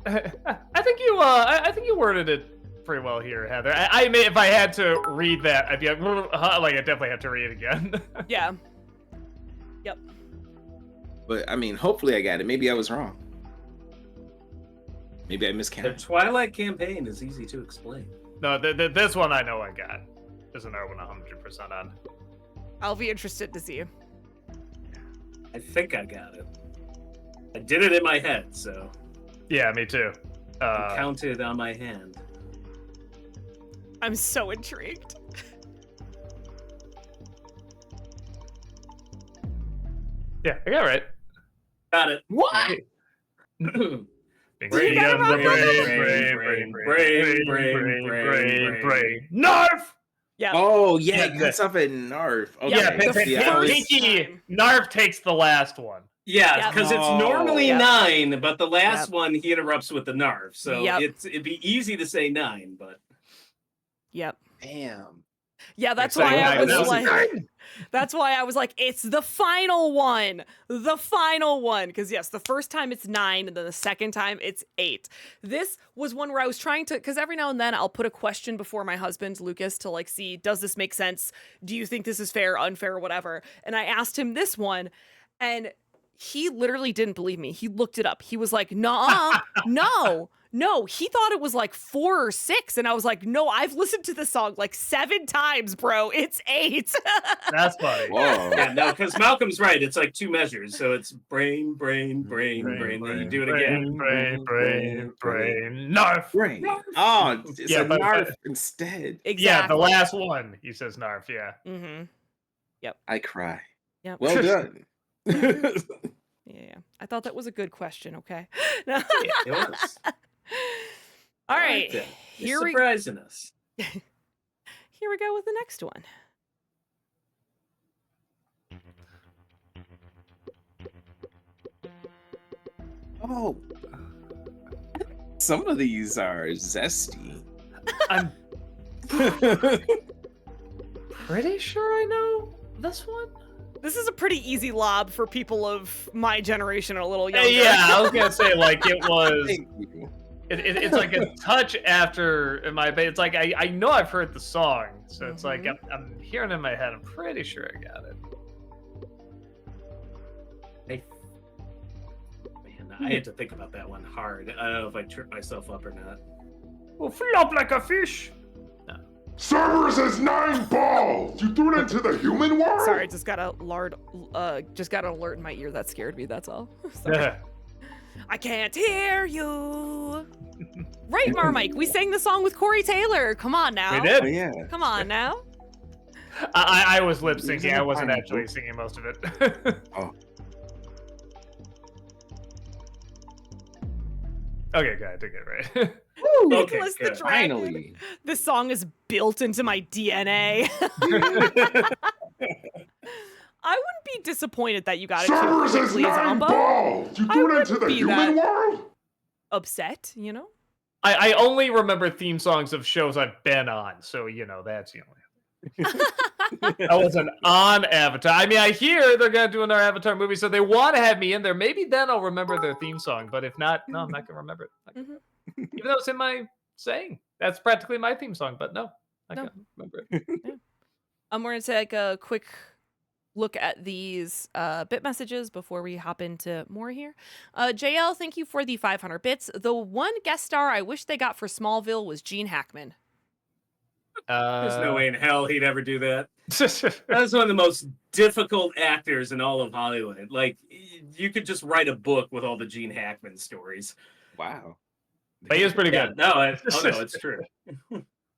I think you worded it pretty well here, Heather. I mean, if I had to read that, I'd be like, I definitely have to read it again. Yeah. Yep. But, I mean, hopefully I got it. Maybe I was wrong. Maybe I The miscounted. Twilight campaign is easy to explain. No, this one I know I got. This is another one 100% on. I'll be interested to see. I think I got it. I did it in my head, so Yeah, me too. I counted on my hand. I'm so intrigued. Yeah, I got it right. Got it. What? Brain, got it wrong, brain. Narf! Yeah. Oh, yeah, Yeah, that's up in Narf. Okay. Yeah, the first Pinky, time. Narf takes the last one. Yeah, Yep. because it's Oh. normally Yep. 9, but the last Yep. one he interrupts with the narf. So Yep. it'd be easy to say 9, but Yep. Damn. Yeah, that's You're why saying I nine, was that was like, that's why I was like, it's the final one. The final one. Because yes, the first time it's 9, and then the second time it's 8. This was one where I was trying to, because every now and then I'll put a question before my husband, Lucas, to like see, does this make sense? Do you think this is fair, unfair, whatever? And I asked him this one, and he literally didn't believe me. He looked it up. He was like, nah, no. He thought it was like 4 or 6. And I was like, no, I've listened to this song like 7 times, bro. It's 8. That's funny. Whoa. yeah, no, because Malcolm's right. It's like 2 measures. So it's brain. Then you do it again. Brain. Narf. Brain. Oh, it's Yeah, a but- Narf instead. Exactly. Yeah, the last one, he says Narf, yeah. Mm-hmm. I cry. Yep. Well done. Yeah. I thought that was a good question. Okay. No. Yeah, it was. All I right. liked it. You're Here we surprising us. here we go with the next one. Oh, some of these are zesty. I'm pretty sure I know this one. This is a pretty easy lob for people of my generation and a little younger. Yeah, I was gonna say like it was. Thank you. It's like a touch after in my it's like I know I've heard the song, so it's like I'm hearing it in my head. I'm pretty sure I got it. Man, I had to think about that one hard. I don't know if I tripped myself up or not. Well, flop like a fish. Cerberus has 9 balls! You threw it into the human world? Sorry, just got an alert in my ear that scared me. That's all. Sorry. I can't hear you. Right, Marmike. We sang the song with Corey Taylor. Come on now. We did. Oh yeah. Come on now. I was lip syncing. Isn't I it wasn't fine? actually singing most of it. Oh. Okay, good. I did get it right. Okay, Nicholas the good. Dragon. Finally. This song is built into my DNA. I wouldn't be disappointed that you got it too Cerberus has quickly, 9 Zombo. balls! You I threw it into wouldn't the be human that- world? Upset, you know? I only remember theme songs of shows I've been on, so that's the only. I wasn't on Avatar. I mean, I hear they're gonna do another Avatar movie, so they want to have me in there. Maybe then I'll remember their theme song. But if not, no, I'm not gonna remember it. Even though it's in my saying, that's practically my theme song. But no, I No. can't remember it. We're going to take a quick look at these bit messages before we hop into more here. JL, thank you for the 500 bits. The one guest star I wish they got for Smallville was Gene Hackman. There's no way in hell he'd ever do that. That's one of the most difficult actors in all of Hollywood. Like, you could just write a book with all the Gene Hackman stories. Wow. But he is pretty Yeah, good. no, it's true.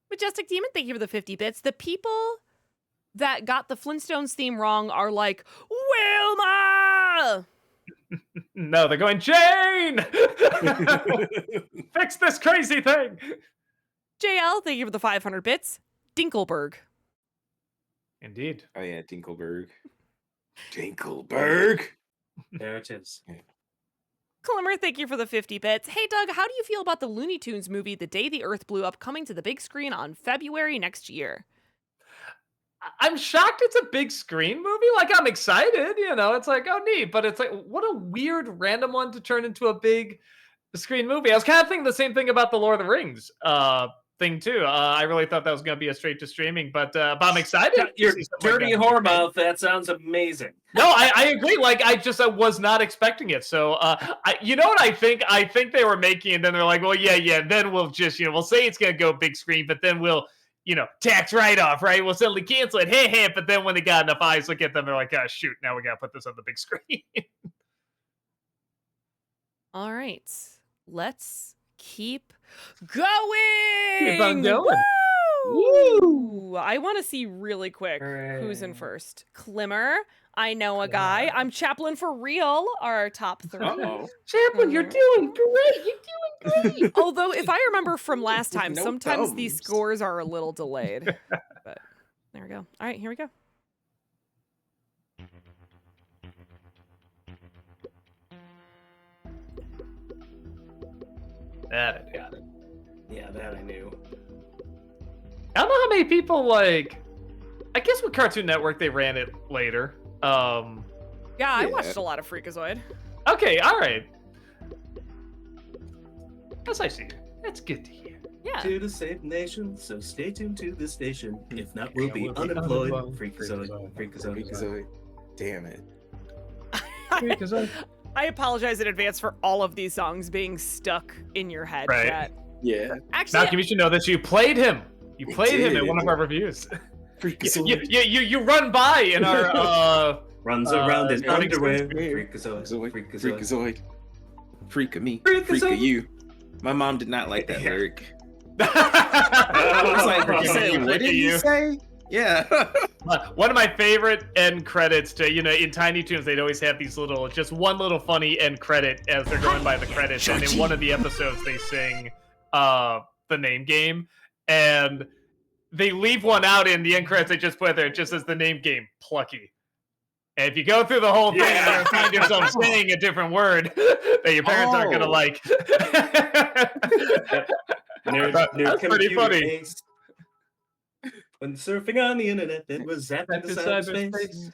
Majestic Demon, thank you for the 50 bits. The people that got the Flintstones theme wrong are like, Wilma! No, they're going, Jane! Fix this crazy thing! JL, thank you for the 500 bits. Dinkelberg. Indeed. Oh yeah, Dinkelberg. Dinkelberg. There it is. Climmer, thank you for the 50 bits. Hey, Doug, how do you feel about the Looney Tunes movie, The Day the Earth Blew Up, coming to the big screen on February next year? I'm shocked it's a big screen movie. Like, I'm excited, it's like, oh, neat. But it's like, what a weird random one to turn into a big screen movie. I was kind of thinking the same thing about the Lord of the Rings thing, too. I really thought that was going to be a straight to streaming, but I'm excited. Your to see something like dirty that. whore mouth, that sounds amazing. No, I agree. Like, I was not expecting it. So, you know what I think? I think they were making, and then they're like, well, yeah, then we'll just, we'll say it's going to go big screen, but then we'll, tax write-off, right? We'll suddenly cancel it. Hey, but then when they got enough eyes look at them, they're like, oh, shoot, now we got to put this on the big screen. All right. Let's keep going. Keep on going. Woo! I want to see really quick who's in first. Climmer, I know a guy. I'm Chaplin for real, our top 3. Uh-oh. Chaplin, you're doing great. You're doing great. Although, if I remember from last time, No sometimes these thumbs. scores are a little delayed. But there we go. All right, here we go. That I got it. Yeah, that I knew. I don't know how many people I guess with Cartoon Network they ran it later. Yeah, I Yeah. watched a lot of Freakazoid. Okay, all right. As I see. That's good to hear. Yeah. To the safe nation, so stay tuned to the station. If not, we'll Yeah, be we'll be unemployed. unemployed. Freakazoid. Freakazoid. Damn it. Freakazoid. I apologize in advance for all of these songs being stuck in your head, Right. chat. Yeah. Actually, Malcolm, you should know that you played him. You We played him in did. one of our reviews. Freakazoid. You run by in our Runs around in Starting underwear. Freakazoid. Freakazoid. Freakazoid. Freak of me. Freakazoid. Freak of you. My mom did not like that Yeah. lyric. I I was like, Freak you of said, you, what freak did of you you. say? Yeah. One of my favorite end credits to, in Tiny Toons, they'd always have these just one little funny end credit as they're going by the credits. And in one of the episodes, they sing the name game. And they leave one out in the end credits. They just put there, it just says the name game, Plucky. And if you go through the whole thing, you're going to find yourself saying a different word that your parents aren't going to like. That's pretty funny. When surfing on the internet, it was at the cyberspace.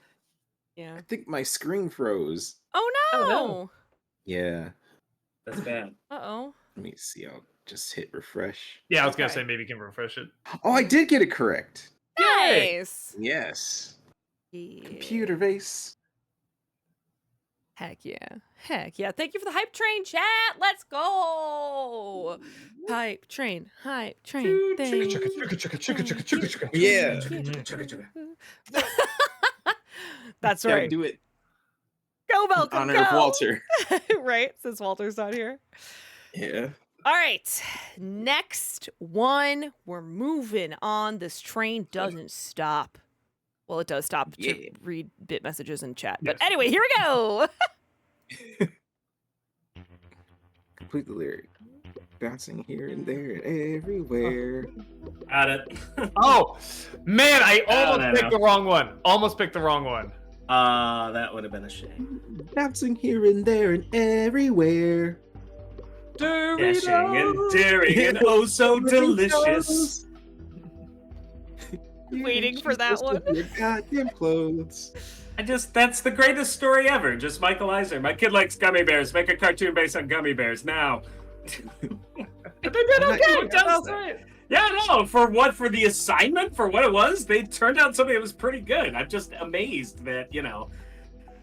Yeah. I think my screen froze. Oh no! Oh, no. Yeah. That's bad. Uh-oh. Let me see. I'll just hit refresh. Yeah, I was going to say maybe you can refresh it. Oh, I did get it correct. Nice. Yes. Yeah. Computer base. Heck yeah. Heck yeah. Thank you for the hype train, chat. Let's go. Hype train. Hype train. Yeah. That's Gotta right. do it. Go, Malcolm. Honor go. of Walter. Right, since Walter's not here. Yeah. All right. Next one. We're moving on. This train doesn't stop. Well, it does stop to read bit messages in chat. But anyway, here we go. Complete the lyric. Bouncing here and there and everywhere. Got it. Oh, man, I almost no, picked the wrong one. Almost picked the wrong one. That would have been a shame. Bouncing here and there and everywhere. Dashing and daring and oh so delicious. Waiting for that one. Your goddamn clothes. That's the greatest story ever. Just Michael Eisner. My kid likes gummy bears. Make a cartoon based on gummy bears now. They did okay. Yeah, no. For the assignment, for what it was, they turned out something that was pretty good. I'm just amazed that,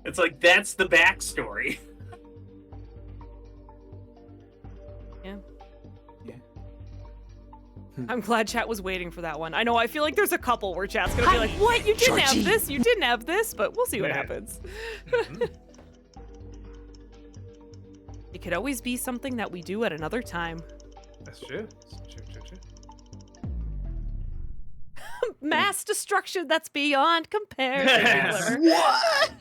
it's like that's the backstory. I'm glad chat was waiting for that one. I know, I feel like there's a couple where chat's gonna be like, what? You didn't have this? You didn't have this? But we'll see what happens. It could always be something that we do at another time. That's true. Mass destruction that's beyond comparison. What?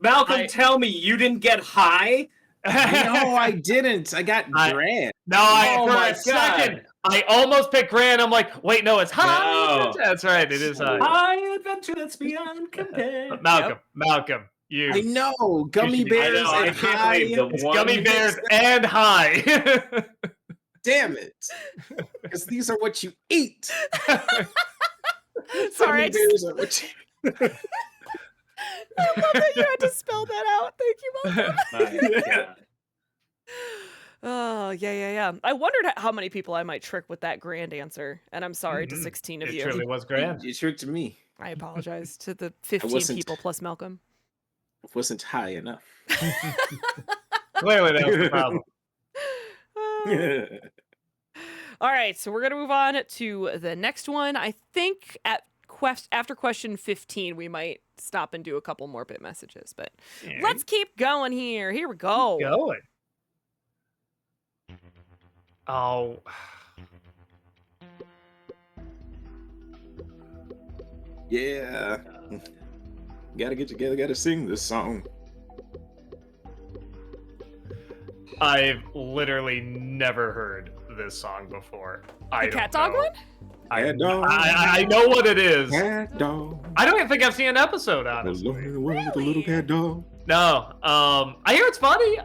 Malcolm, tell me you didn't get high? No, I didn't. I got grand. No, for a second, I almost picked grand. I'm like, wait, no, it's high. No. That's right, it is high. High adventure that's beyond compare. Malcolm, you. I know. Gummy bears and high. It's gummy bears and high. Sorry, Damn it. Because these are what you eat. Sorry. Gummy bears are what you I love that you had to spell that out. Thank you, Malcolm. Oh, yeah. I wondered how many people I might trick with that grand answer. And I'm sorry to 16 of you. It truly was grand. You tricked me. I apologize to the 15 people plus Malcolm. It wasn't high enough. Clearly, that was the problem. All right, so we're going to move on to the next one. I think after question 15, we might stop and do a couple more bit messages, but let's keep going here. Here we go. Keep going. Oh. Yeah. Gotta get together, gotta sing this song. I've literally never heard this song before. The CatDog one? I know what it is. CatDog. I don't even think I've seen an episode, honestly. Alone in the world with a little CatDog. No. I hear it's funny.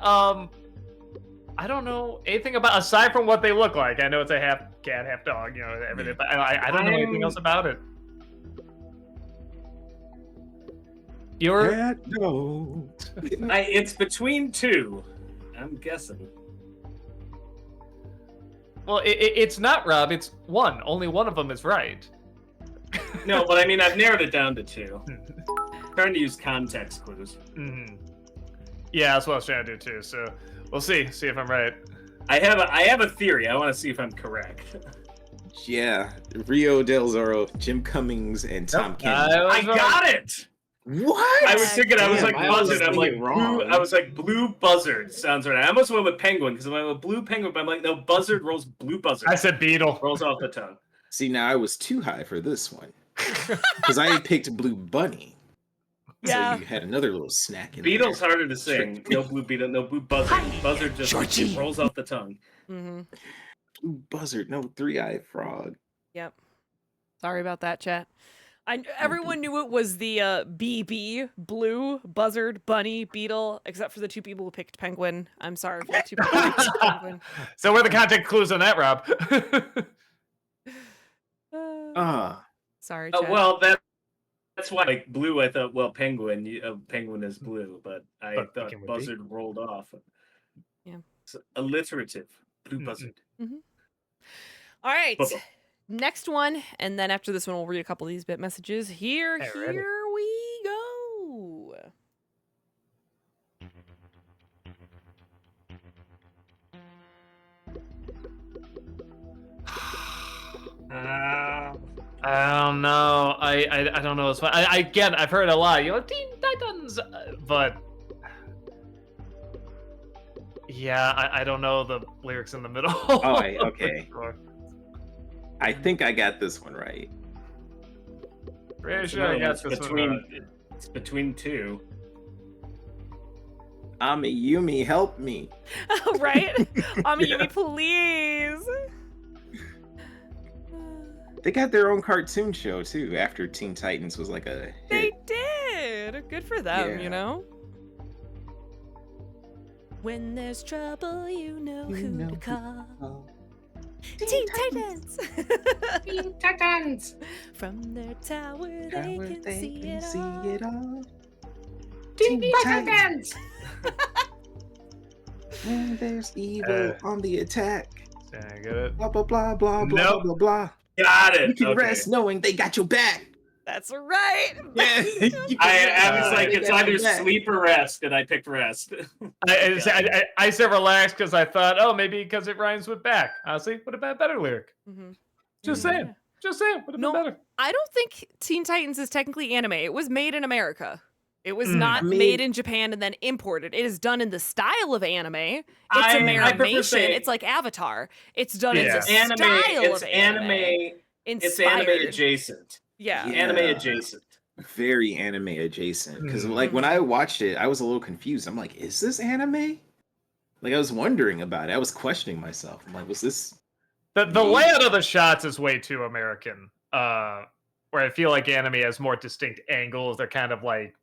I don't know anything about, aside from what they look like. I know it's a half cat, half dog, everything. But I don't know anything else about it. CatDog. It's between two. I'm guessing. Well, it's not, Rob. It's one. Only one of them is right. No, but I mean, I've narrowed it down to two. Trying to use context clues. Mm-hmm. Yeah, that's what I was trying to do too. So we'll see if I'm right. I have a theory. I want to see if I'm correct. Yeah, Rio Del Zorro, Jim Cummings, and Tom Kenny. I got it. What? I was thinking. I was Damn, like I was buzzard. I'm like thinking wrong. blue. I was like blue buzzard. Sounds right. I almost went with penguin because I'm like a blue penguin, but I'm like no buzzard rolls blue buzzard. I said beetle. Rolls off the tongue. See, now I was too high for this one because I had picked Blue Bunny. Yeah. So you had another little snack in Beetle's there. harder to sing. No blue beetle, no blue buzzard. Buzzard just Georgie. rolls off the tongue. Mm-hmm. Blue Buzzard, no three-eyed frog. Yep. Sorry about that, chat. Everyone knew it was the BB, Blue, Buzzard, Bunny, Beetle, except for the two people who picked Penguin. I'm sorry for the two people who picked Penguin. So where are the context clues on that, Rob? Sorry, chat. Well, that's why, like, blue, I thought, well, penguin. Penguin is blue, but I But thought Pekin would buzzard rolled off. Yeah. It's alliterative. Blue buzzard. Mm-hmm. All right. Bubba. Next one, and then after this one, we'll read a couple of these bit messages. Here Hey, we ready. go. I don't know. I don't know. It's again, I've heard a lot. Teen Titans, but yeah, I don't know the lyrics in the middle. Okay. I think I got this one right. Pretty sure I got this one right. It's between two. Yumi, help me. Right? Yumi, please. They got their own cartoon show too after Teen Titans was like a hit. They did. Good for them, Yeah. you know? When there's trouble, you know who to call. Teen Titans! Teen Titans! From their tower, they can see it all. Teen Titans! When there's evil on the attack. Did I get it? Blah blah blah blah blah Nope. blah blah. Got it! You can Okay. rest knowing they got your back. That's right. Yeah. I was like, They it's got either your back. sleep or rest, and I picked rest. I said relax because I thought, oh, maybe because it rhymes with back. Honestly, would have been a better lyric. Mhm. Just Yeah. saying. Just saying. Would have No. been better. I don't think Teen Titans is technically anime. It was made in America. It was Mm. not I mean- made in Japan and then imported. It is done in the style of anime. It's I prefer Amerimation. say- It's like Avatar. It's done in Yeah. the Anime. style It's of anime. It's anime Inspired. adjacent. Yeah. Yeah. Anime adjacent. Very anime adjacent. Because Mhm. like when I watched it, I was a little confused. I'm like, is this anime? Like I was wondering about it. I was questioning myself. I'm like, was this? The Yeah. layout of the shots is way too American. Where I feel like anime has more distinct angles. They're kind of like,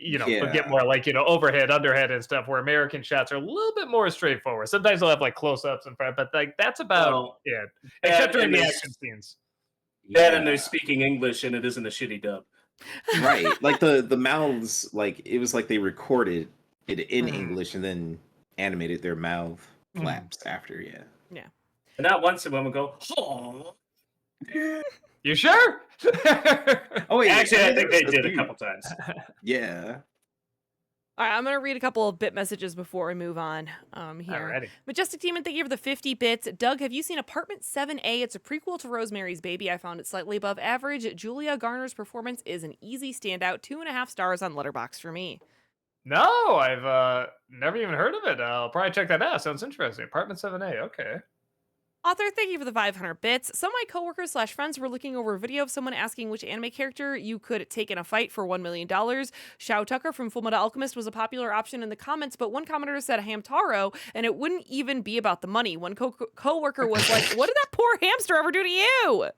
they'll get Yeah. more like, overhead, underhead, and stuff. Where American shots are a little bit more straightforward. Sometimes they'll have like close-ups in front, but like that's about Well, it. that Except during and the there's- action scenes. That and they're Yeah. speaking English, and it isn't a shitty dub. Right. Like the mouths, like it was like they recorded it in Mhm. English and then animated their mouth Mhm. flaps after. Yeah. And not once a woman go, oh. You sure? Oh wait. Actually, I think they there's did a few. couple times. Yeah. All right, I'm going to read a couple of bit messages before we move on here. Alrighty. Majestic Demon, thank you for the 50 bits. Doug, have you seen Apartment 7A? It's a prequel to Rosemary's Baby. I found it slightly above average. Julia Garner's performance is an easy standout. 2.5 stars on Letterboxd for me. No, I've never even heard of it. I'll probably check that out. Sounds interesting. Apartment 7A. Okay. Author, thank you for the 500 bits. Some of my coworkers / friends were looking over a video of someone asking which anime character you could take in a fight for $1 million. Shao Tucker from Fullmetal Alchemist was a popular option in the comments, but one commenter said Hamtaro, and it wouldn't even be about the money. One coworker was like, what did that poor hamster ever do to you?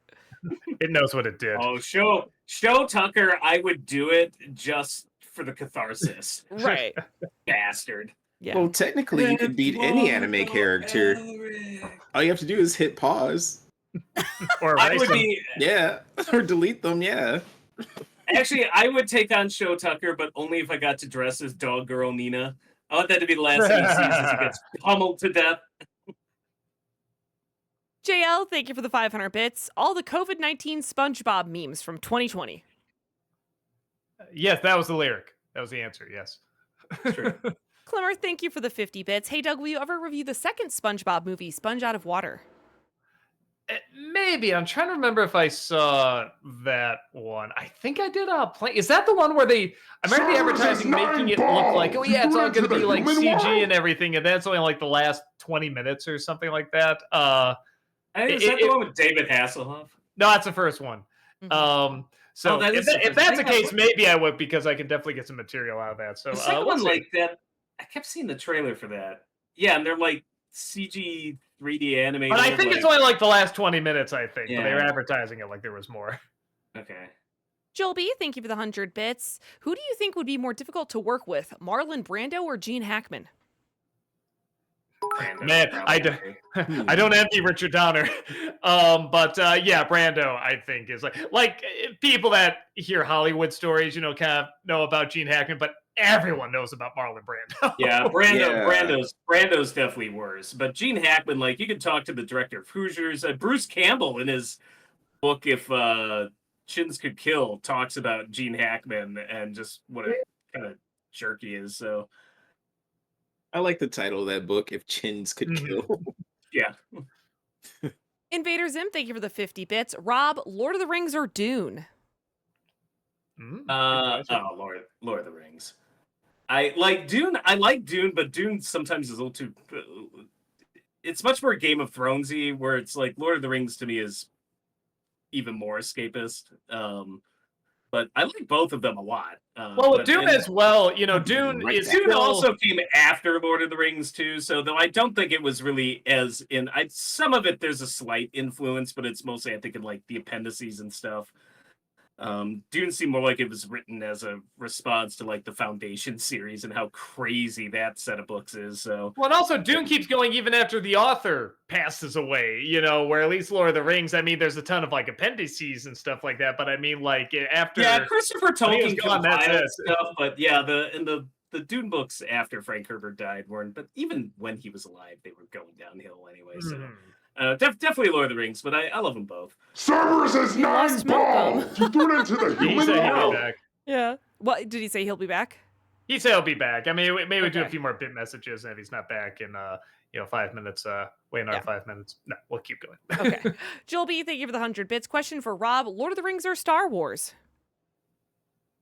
It knows what it did. Oh, show Tucker, I would do it just for the catharsis. Right. Bastard. Yeah. Well, technically, you could beat any anime character. All you have to do is hit pause. Or I erase would them. be Yeah. Or delete them. Yeah. actually. I would take on Show Tucker, but only if I got to dress as Dog Girl Nina. I want that to be the last thing he sees as he gets pummeled to death. JL, thank you for the 500 bits. All the COVID-19 SpongeBob memes from 2020. Yes, that was the lyric. That was the answer. Yes. True. Clemmer, thank you for the 50 bits. Hey, Doug, will you ever review the second SpongeBob movie, Sponge Out of Water? Maybe. I'm trying to remember if I saw that one. I think I did play. Is that the one where I remember the advertising making it look like, oh yeah, it's all going to be like CG and everything, and that's only like the last 20 minutes or something like that. Is that the one with David Hasselhoff? No, that's the first one. Mhm. So that if, is the if first- that's I the think case, maybe I would, because I can definitely get some material out of that. So The second we'll one, see. like that, I kept seeing the trailer for that. Yeah, and they're like CG 3D animated. But I think it's only like the last 20 minutes, I think. But they were Yeah. advertising it like there was more. Okay. Joel B, thank you for the 100 bits. Who do you think would be more difficult to work with, Marlon Brando or Gene Hackman? Brando, Man, probably. I don't envy Richard Donner. But yeah, Brando, I think, is like people that hear Hollywood stories, you know, kind of know about Gene Hackman, but everyone knows about Marlon Brando. Yeah, Yeah. Brando's definitely worse. But Gene Hackman, like you can talk to the director of Hoosiers. Bruce Campbell in his book, If Chins Could Kill, talks about Gene Hackman and just what a kind of jerk he is. So I like the title of that book, If Chins Could Mhm. Kill. yeah. Invader Zim, thank you for the 50 bits. Rob, Lord of the Rings or Dune? Lord of the Rings. I like Dune. I like Dune, but Dune sometimes is a little too. It's much more Game of Thronesy, where it's like Lord of the Rings to me is even more escapist. But I like both of them a lot. Well, with Dune as well, you know, Dune Right is back. Dune still... also came after Lord of the Rings too, so though I don't think it was really as in some of it there's a slight influence, but it's mostly I think in like the appendices and stuff. Dune seemed more like it was written as a response to like the Foundation series and how crazy that set of books is. So Well, and also Dune keeps going even after the author passes away, you know, where at least Lord of the Rings, I mean, there's a ton of like appendices and stuff like that, but I mean, like after... yeah, Christopher he was Tolkien gone, that's compiled it. stuff, but yeah, the Dune books after Frank Herbert died weren't, but even when he was alive, they were going downhill anyway. So definitely Lord of the Rings, but I love them both. Cerberus has You 9 lost Malcolm. balls! You threw it into the He human said he'll world! be back. Yeah. What did he say? He'll be back? He said he'll be back. I mean, maybe do a Okay. few more bit messages, and if he's not back in 5 minutes, wait another Yeah. 5 minutes. No, we'll keep going. Okay. Joel B, thank you for the 100 bits. Question for Rob, Lord of the Rings or Star Wars?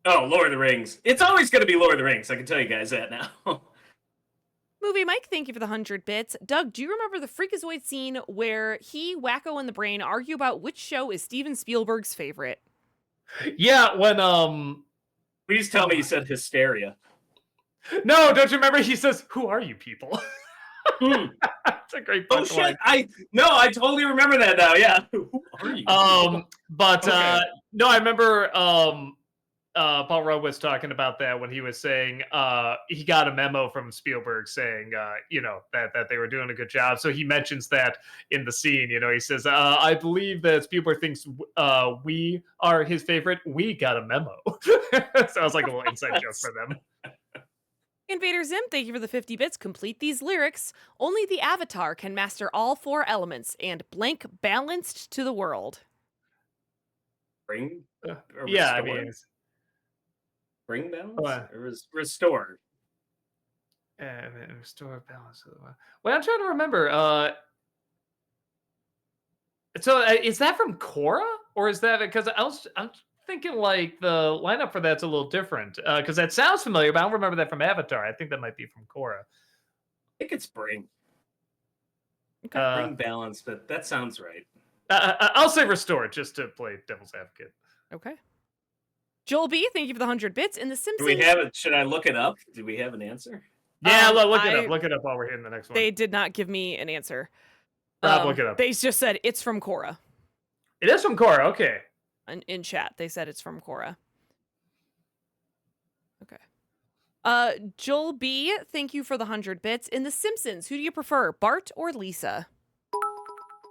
Oh, Lord of the Rings. It's always going to be Lord of the Rings. I can tell you guys that now. Movie Mike, thank you for the 100 bits. Doug, do you remember the Freakazoid scene where he, Wacko, and the Brain argue about which show is Steven Spielberg's favorite? Yeah, when Please tell me you said Hysteria. no, don't you remember? He says, "Who are you people?" Hmm. It's a great Oh punchline. shit! I totally remember that now. Yeah. Who are you? But Okay. no, I remember Paul Rudd was talking about that when he was saying he got a memo from Spielberg saying that they were doing a good job. So he mentions that in the scene. You know, he says, "I believe that Spielberg thinks we are his favorite. We got a memo." Sounds like a little inside joke for them. Invader Zim, thank you for the 50 bits. Complete these lyrics. Only the Avatar can master all 4 elements and blank balanced to the world. Bring? Or Yeah, I restore? mean, it's, Bring balance? What? Or restore? restore balance to the world. Well, I'm trying to remember. So is that from Korra, or is that because I'm thinking like the lineup for that's a little different because that sounds familiar, but I don't remember that from Avatar. I think that might be from Korra. I think it's bring. Uh, Bring balance, but that sounds right. I'll say restore just to play devil's advocate. Okay. Joel B, thank you for the 100 bits. In The Do Simpsons, we have it? Should I look it up? Do we have an answer? Yeah, look it I- up. Look it up while we're here in the next one. they did not give me an answer. Rob, look it up. They just said it's from Korra. It is from Korra. Okay. In chat, they said it's from Korra. Okay. Joel B, thank you for the 100 bits. In The Simpsons, who do you prefer, Bart or Lisa?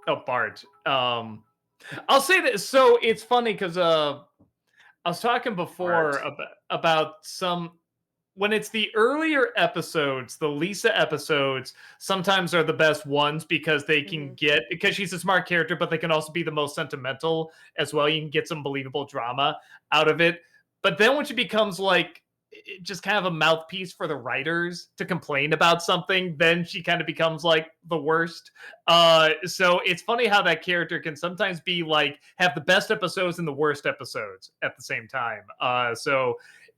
Oh, Bart. I'll say that. So it's funny because I was talking before about some when it's the earlier episodes, the Lisa episodes sometimes are the best ones because they can get because she's a smart character, but they can also be the most sentimental as well. You can get some believable drama out of it. But then when she becomes like just kind of a mouthpiece for the writers to complain about something, then she kind of becomes like the worst. So it's funny how that character can sometimes be like have the best episodes and the worst episodes at the same time. So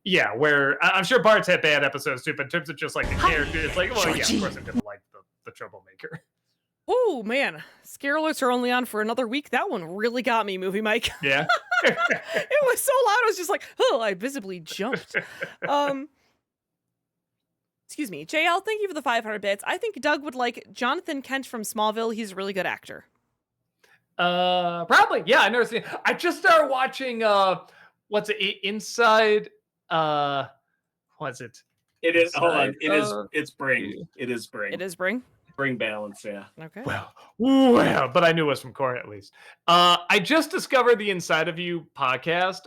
yeah, where I'm sure Bart's had bad episodes too, but in terms of just like the character, it's like, well, yeah, of course I'm gonna like the troublemaker. Oh man, scare alerts are only on for another week. That one really got me, Movie Mike. Yeah. It was so loud. I was just like, oh, I visibly jumped. Excuse me. JL, thank you for the 500 bits. I think Doug would like Jonathan Kent from Smallville. He's a really good actor. Probably. Yeah, I never seen. I just started watching. What's it? Inside. What's it? It is. Hold on. Inside, It's Bring. It is Bring. It is Bring. Bring balance. Yeah. Okay. Well, but I knew it was from Corey at least. I just discovered the Inside of You podcast.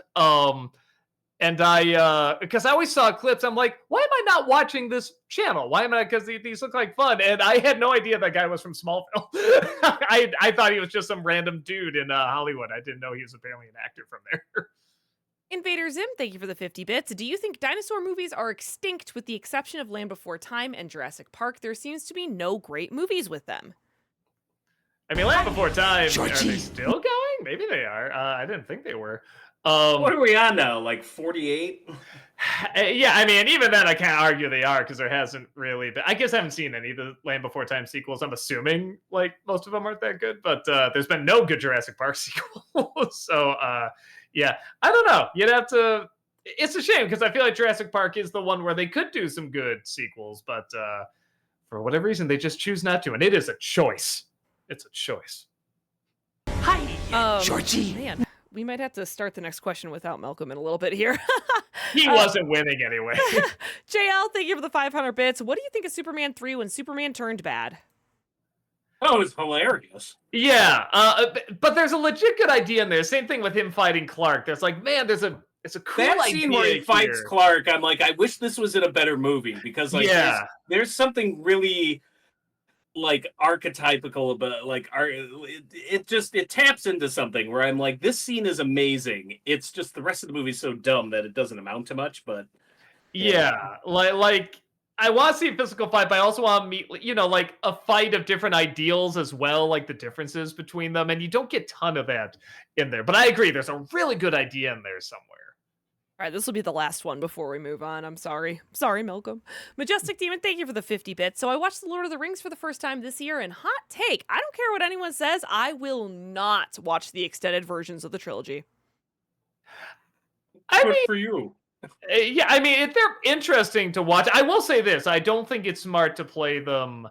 And I, because I always saw clips, I'm like, why am I not watching this channel? Why am I? Because these look like fun. And I had no idea that guy was from Smallville. I thought he was just some random dude in Hollywood. I didn't know he was apparently an actor from there. Invader Zim, thank you for the 50 bits. Do you think dinosaur movies are extinct with the exception of Land Before Time and Jurassic Park? There seems to be no great movies with them. I mean, Land Before Time, Georgie. are they still going? Maybe they are. I didn't think they were. What are we on now? Like 48? Yeah, I mean, even then, I can't argue they are because there hasn't really been. I guess I haven't seen any of the Land Before Time sequels. I'm assuming like most of them aren't that good, but there's been no good Jurassic Park sequels. So, yeah, I don't know. You'd have to. It's a shame because I feel like Jurassic Park is the one where they could do some good sequels, but for whatever reason, they just choose not to, and it is a choice. It's a choice. Hi, Georgie. Man, we might have to start the next question without Malcolm in a little bit here. He wasn't winning anyway. JL, thank you for the 500 bits. What do you think of Superman 3 when Superman turned bad? Oh, it was hilarious. Yeah, but there's a legit good idea in there. Same thing with him fighting Clark. There's like, man, it's a cool That idea scene where he fights here. Clark, I'm like, I wish this was in a better movie because like there's something really like archetypical about like it taps into something where I'm like, this scene is amazing. It's just the rest of the movie's so dumb that it doesn't amount to much, but Yeah, like I want to see a physical fight, but I also want to meet, like a fight of different ideals as well, like the differences between them, and you don't get a ton of that in there. But I agree, there's a really good idea in there somewhere. All right, this will be the last one before we move on. I'm sorry. Sorry, Malcolm. Majestic Demon, thank you for the 50 bits. So I watched The Lord of the Rings for the first time this year, and hot take, I don't care what anyone says, I will not watch the extended versions of the trilogy. good for you. Yeah, I mean, they're interesting to watch. I will say this, I don't think it's smart to play them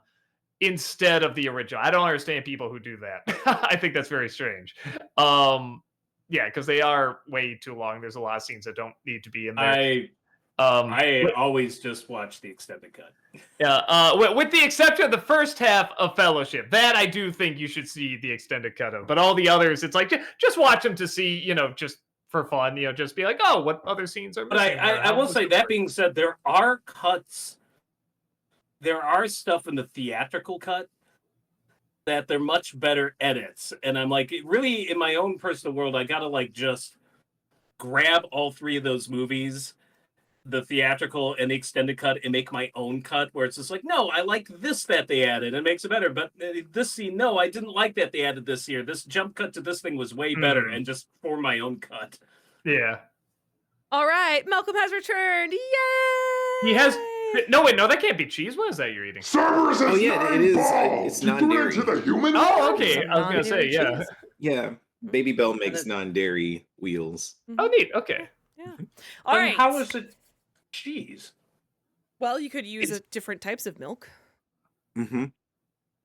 instead of the original. I don't understand people who do that. I think that's very strange. Yeah, because they are way too long. There's a lot of scenes that don't need to be in there. I always just watch the extended cut. Yeah, with the exception of the first half of Fellowship, that I do think you should see the extended cut of. But all the others, it's like just watch them to see, just for fun, just be like, oh, what other scenes are But missing? I will say, that being said, there are cuts. There are stuff in the theatrical cut that they're much better edits, and I'm like, really, in my own personal world, I gotta like just grab all three of those movies, the theatrical and the extended cut, and make my own cut where it's just like, no, I like this that they added, it makes it better, but this scene, no, I didn't like that they added this here. This jump cut to this thing was way better, and just form my own cut. Yeah. All right, Malcolm has returned. Yay! He has. No, wait, no, that can't be cheese. What is that you're eating? Cerberus has Oh, yeah, it 9 is. balls. It's You threw it non-dairy. into the human Oh, arms? okay. I was gonna say, yeah. Non-dairy cheese. Yeah, Baby Bell makes non-dairy wheels. Oh, neat. Okay. Yeah. All Then right. how is it cheese? Well, you could use different types of milk. Mm-hmm.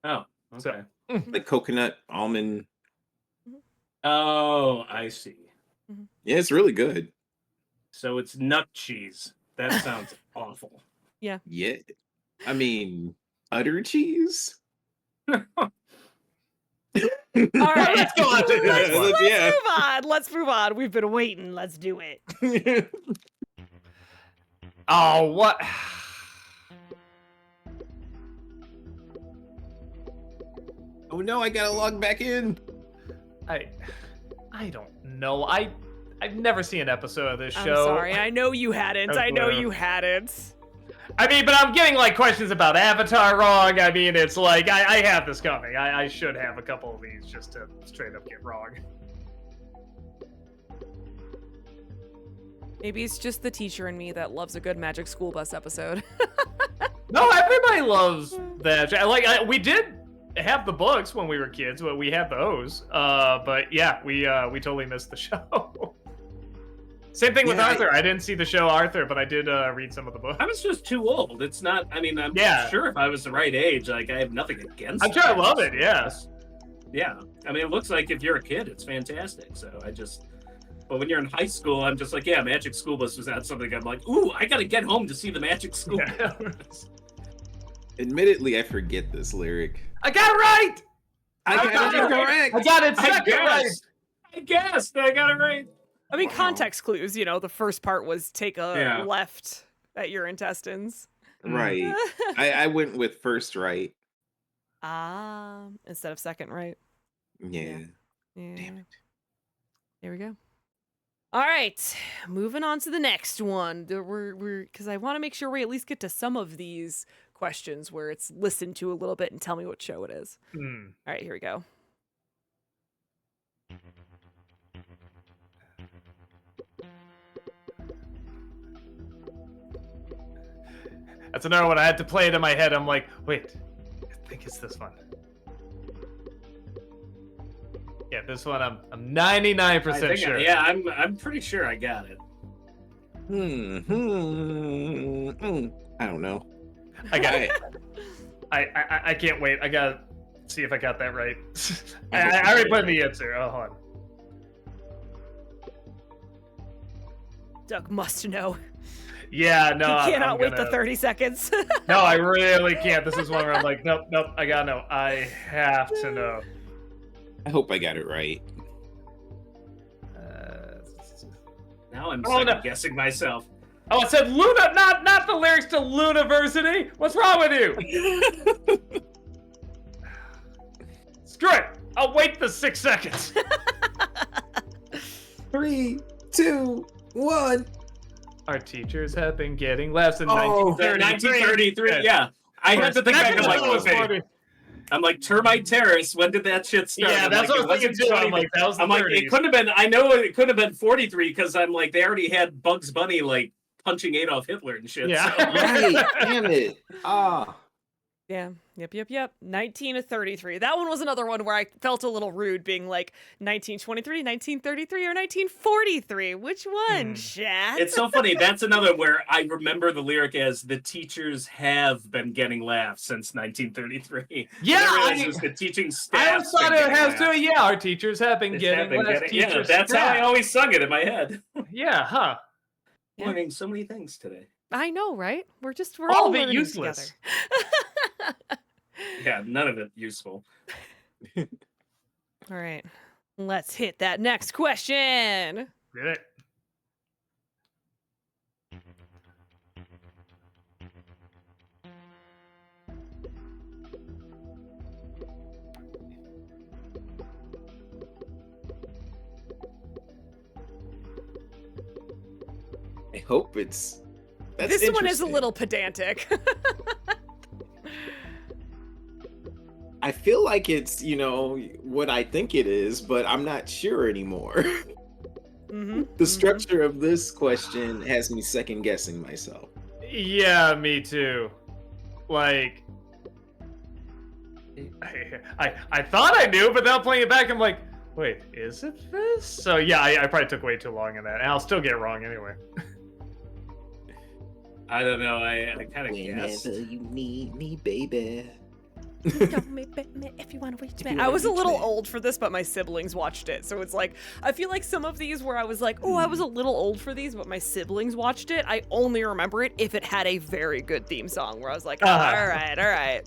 Oh, okay. So- Like coconut, almond. Oh, I see. Yeah, it's really good. So it's nut cheese. That sounds awful. Yeah. I mean, udder cheese? All right. Let's go on to the next one. Yeah. Move on. Let's move on. We've been waiting. Let's do it. Oh, what? Oh no, I gotta log back in. I don't know. I've never seen an episode of this I'm show. sorry. I know you hadn't. I know you hadn't. I mean, but I'm getting like questions about Avatar wrong. I mean, it's like I have this coming. I should have a couple of these just to straight up get wrong. Maybe it's just the teacher in me that loves a good Magic School Bus episode. No, everybody loves that. Like we did have the books when we were kids, but we had those. But yeah, we totally missed the show. Same thing with Arthur. I didn't see the show Arthur, but I did read some of the books. I was just too old. It's not. I mean, I'm sure if I was the right age, like I have nothing against. I'm sure I love it. Yeah. Yeah. I mean, it looks like if you're a kid, it's fantastic. So but when you're in high school, I'm just like, yeah, Magic School Bus was not something I'm like, ooh, I gotta get home to see the Magic School Bus. Admittedly, I forget this lyric. I got it right. I got it correct. I got it second right. I guessed. I got it right. I mean, context clues. You know, the first part was take a left at your intestines. Right. I went with first right. Instead of second right. Yeah. Damn it. There we go. All right, moving on to the next one. We're because I want to make sure we at least get to some of these questions where it's listened to a little bit and tell me what show it is. All right, here we go. That's another one. I had to play it in my head. I'm like, wait, I think it's this one. Yeah, this one. I'm 99% sure. Yeah, I'm pretty sure I got it. I don't know. I got it. I can't wait. I gotta see if I got that right. I already put in the answer. Oh, hold on. Duck must know. Yeah, no. You cannot wait the 30 seconds. No, I really can't. This is one where I'm like, nope, I gotta know. I have to know. I hope I got it right. Now I'm guessing myself. Oh, it said Luna, not the lyrics to Lunaversity. What's wrong with you? Screw it. I'll wait the 6 seconds. 3, 2, 1. Our teachers have been getting laughs in 1933. Yeah. I had to think back. I'm like, okay. I'm like, Termite Terrace. When did that shit start? Yeah, that's what I was thinking too. I'm like, that was the 30s. It couldn't have been. I know it could have been 43 because I'm like, they already had Bugs Bunny like punching Adolf Hitler and shit. Yeah. So. Right. Damn it. Yeah. Yep. 19 to 33. That one was another one where I felt a little rude being like 1923, 1933, or 1943. Which one, Chad? It's so funny. That's another where I remember the lyric as the teachers have been getting laughs since 1933. Yeah. The teaching staff. I always thought it has to. Yeah, our teachers have been getting laughs. Yeah, that's how I always sung it in my head. Yeah, huh. Learning so many things today. I know, right? We're all all of it learning useless. together. Yeah, none of it useful. All right, let's hit that next question. Get it? I hope it's. This one is a little pedantic. I feel like it's, what I think it is, but I'm not sure anymore. The structure of this question has me second guessing myself. Yeah, me too. Like, I thought I knew, but now playing it back, I'm like, wait, is it this? So yeah, I probably took way too long in that, and I'll still get it wrong anyway. I don't know. I kind of guessed. Whenever you need me, baby. If you want to reach me. I was a little old for this, but my siblings watched it. So it's like, I feel like some of these where I was like, oh, I was a little old for these, but my siblings watched it. I only remember it if it had a very good theme song where I was like, all right.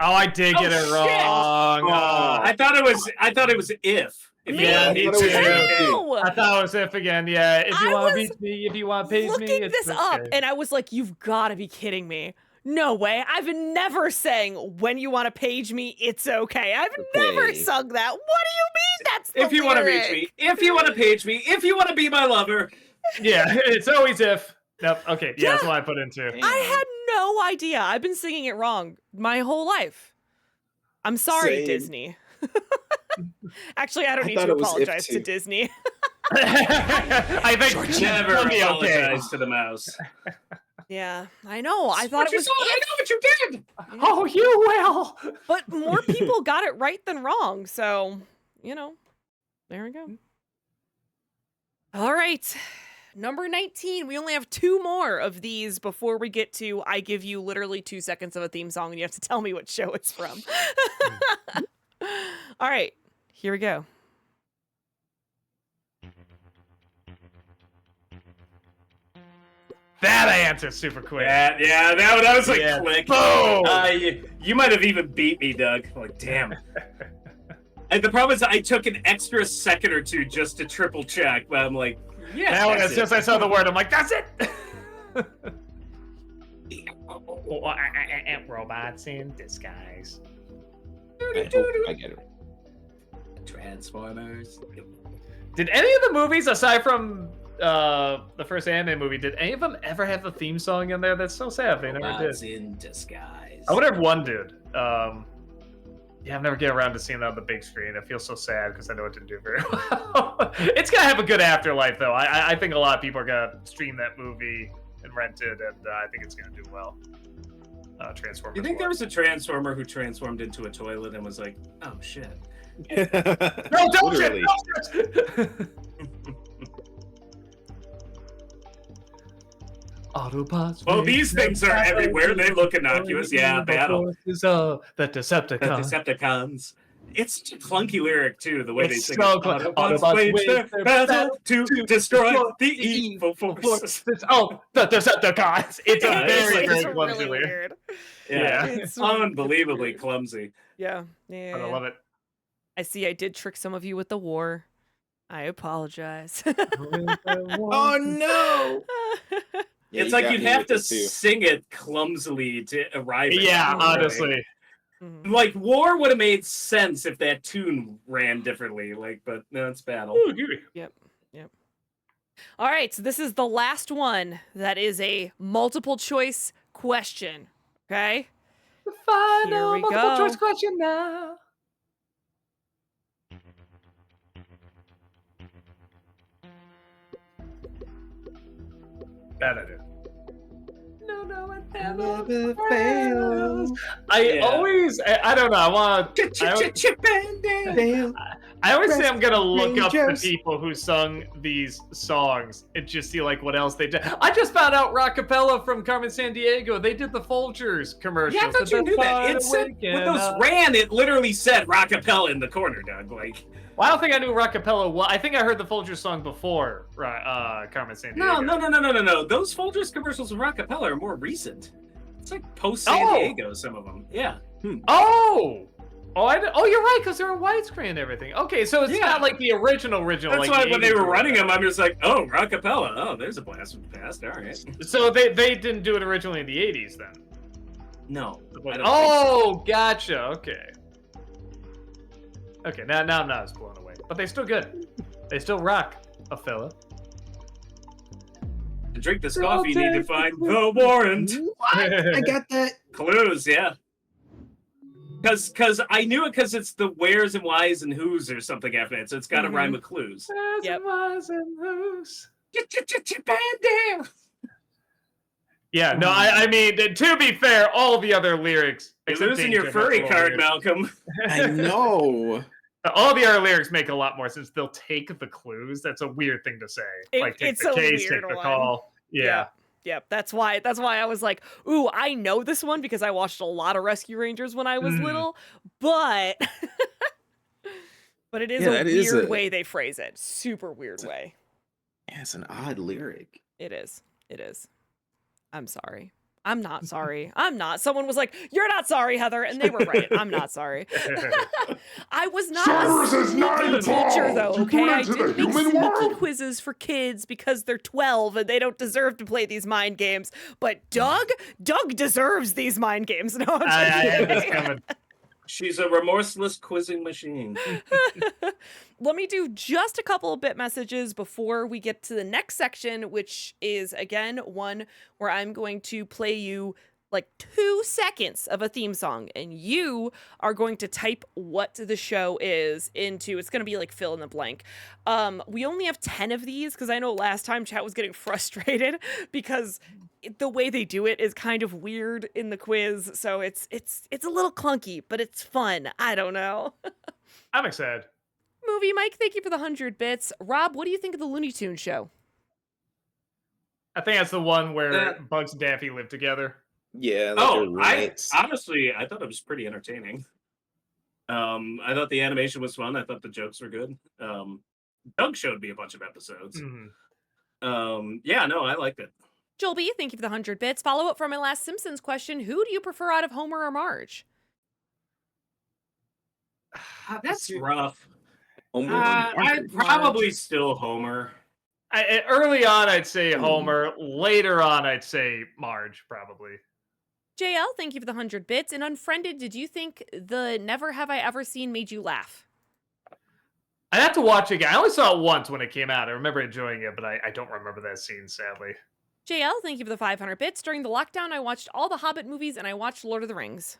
Oh, I did get it wrong. I thought it was if. Yeah, me too. No. I thought it was if again. Yeah, if you want to beat me, if you want to page me. Looking this up, and I was like, you've got to be kidding me. No way. I've never sang when you want to page me, it's okay. I've never sung that. What do you mean that's the If you want to page me, if you want to page me, if you want to be my lover. Yeah, it's always if. Nope. Okay, yeah, that's what I put into. I had no idea. I've been singing it wrong my whole life. I'm sorry, Disney. Actually, I don't need to apologize to Disney. I think never apologize to the mouse. Yeah, I know. I thought it was I know what you did. Oh, you will. but more people got it right than wrong. So, there we go. All right. Number 19. We only have 2 more of these before we get to I give you literally 2 seconds of a theme song and you have to tell me what show it's from. All right. Here we go. That I answer super quick. Yeah, that was like click. Boom! You might have even beat me, Doug. Like, damn. And the problem is I took an extra second or two just to triple check, but I'm like, yeah. Now as soon as I saw the word, I'm like, that's it. Robots in disguise. I hope I get it. Transformers. Did any of the movies, aside from the first anime movie, did any of them ever have the theme song in there? That's so sad. They never Robots did. in disguise. I wonder if one did. Yeah, I've never get around to seeing that on the big screen. It feels so sad because I know it didn't do very well. It's gonna have a good afterlife, though. I think a lot of people are gonna stream that movie and rent it, and I think it's gonna do well. Transformers. You think there was a Transformer who transformed into a toilet and was like, oh shit. No, don't Literally. shit! Autobots. Well, these things are everywhere. They look innocuous. Yeah, battle. The Decepticons. The Decepticons. It's such a clunky lyric, too, the way they It's sing so it. cool. Autobots wage their battle to destroy the evil forces. Oh, the Decepticons. It's a Yeah, very, It's very clumsy really lyric. weird. Yeah, It's unbelievably clumsy. Yeah. But I love it. I see I did trick some of you with the war. I apologize. Oh no! Yeah, It's you like got you'd me have with to it, too. sing it clumsily to arrive at Yeah, that point. honestly. Mhm. Like, war would have made sense if that tune ran differently. Like, but no, it's battle. Yep. All right, so this is the last one that is a multiple choice question. Okay? The final Here we multiple go. choice question now. That I did. No, it Never fails. I Yeah. always, I don't know, I want to, Chip and Dale. Fail. I always say I'm going to look up the Rangers. people who sung these songs and just see like what else they did. I just found out Rockapella from Carmen Sandiego. They did the Folgers commercials. Yeah, I thought you knew that. It said, when those ran, it literally said Rockapella in the corner, Doug. Like, Well, I don't think I knew Rockapella. Well, I think I heard the Folgers song before Carmen Sandiego. no. Those Folgers commercials with Rockapella are more recent. It's like post San Diego, some of them. Yeah. Oh, you're right, because they're in widescreen and everything. Okay, so it's Yeah. not like the original. That's like why the when they 80s were or running them, whatever. I'm just like, oh, Rockapella. Oh, there's a blast from the past. All right. So they didn't do it originally in the 80s then. No. I don't think so. Oh, gotcha. Okay. Okay, now I'm not as blown away, but they're still good. They still rock a fella. To drink this coffee, you need to find the warrant. I got that. Clues, yeah. Because I knew it because it's the wheres and whys and whos or something after that, so it's got to rhyme with clues. Yep. Chip and Dale. Yeah, no, I mean, to be fair, all the other lyrics. You're except losing your Danger have furry little card, lyrics. Malcolm. I know. All the other lyrics make a lot more sense. They'll take the clues. That's a weird thing to say. Like, take It's the a case, weird take the one. call. Yeah. Yep. That's why I was like, ooh, I know this one because I watched a lot of Rescue Rangers when I was little, but but it is Yeah, a that is weird a- way they phrase it. Super weird way. Yeah, it's an odd lyric. It is. I'm sorry. I'm not sorry. I'm not. Someone was like, "You're not sorry, Heather," and they were right. I'm not sorry. I was not Cerberus a has 9 sneaky teacher, balls. though. You Okay, threw it I into the didn't make human sneaky world. quizzes for kids because they're 12 and they don't deserve to play these mind games. But Doug deserves these mind games. No, I'm I just had this kidding. coming. She's a remorseless quizzing machine. Let me do just a couple of bit messages before we get to the next section, which is, again, one where I'm going to play you like 2 seconds of a theme song, and you are going to type what the show is into. It's going to be like fill in the blank. We only have 10 of these because I know last time chat was getting frustrated because the way they do it is kind of weird in the quiz. So it's a little clunky, but it's fun. I don't know. I'm excited. Movie Mike, thank you for the 100 bits. Rob, what do you think of the Looney Tunes show? I think that's the one where Bugs and Daffy live together. Yeah. Like honestly, I thought it was pretty entertaining. I thought the animation was fun. I thought the jokes were good. Doug showed me a bunch of episodes. Yeah, no, I liked it. Joel B, thank you for the 100 bits. Follow up from my last Simpsons question. Who do you prefer out of Homer or Marge? That's rough. I'd probably still Homer. Early on, I'd say Homer. Later on, I'd say Marge, probably. JL, thank you for the 100 bits. And Unfriended, did you think the Never Have I Ever Seen made you laugh? I'd have to watch it again. I only saw it once when it came out. I remember enjoying it, but I don't remember that scene, sadly. JL, thank you for the 500 bits. During the lockdown, I watched all the Hobbit movies and I watched Lord of the Rings.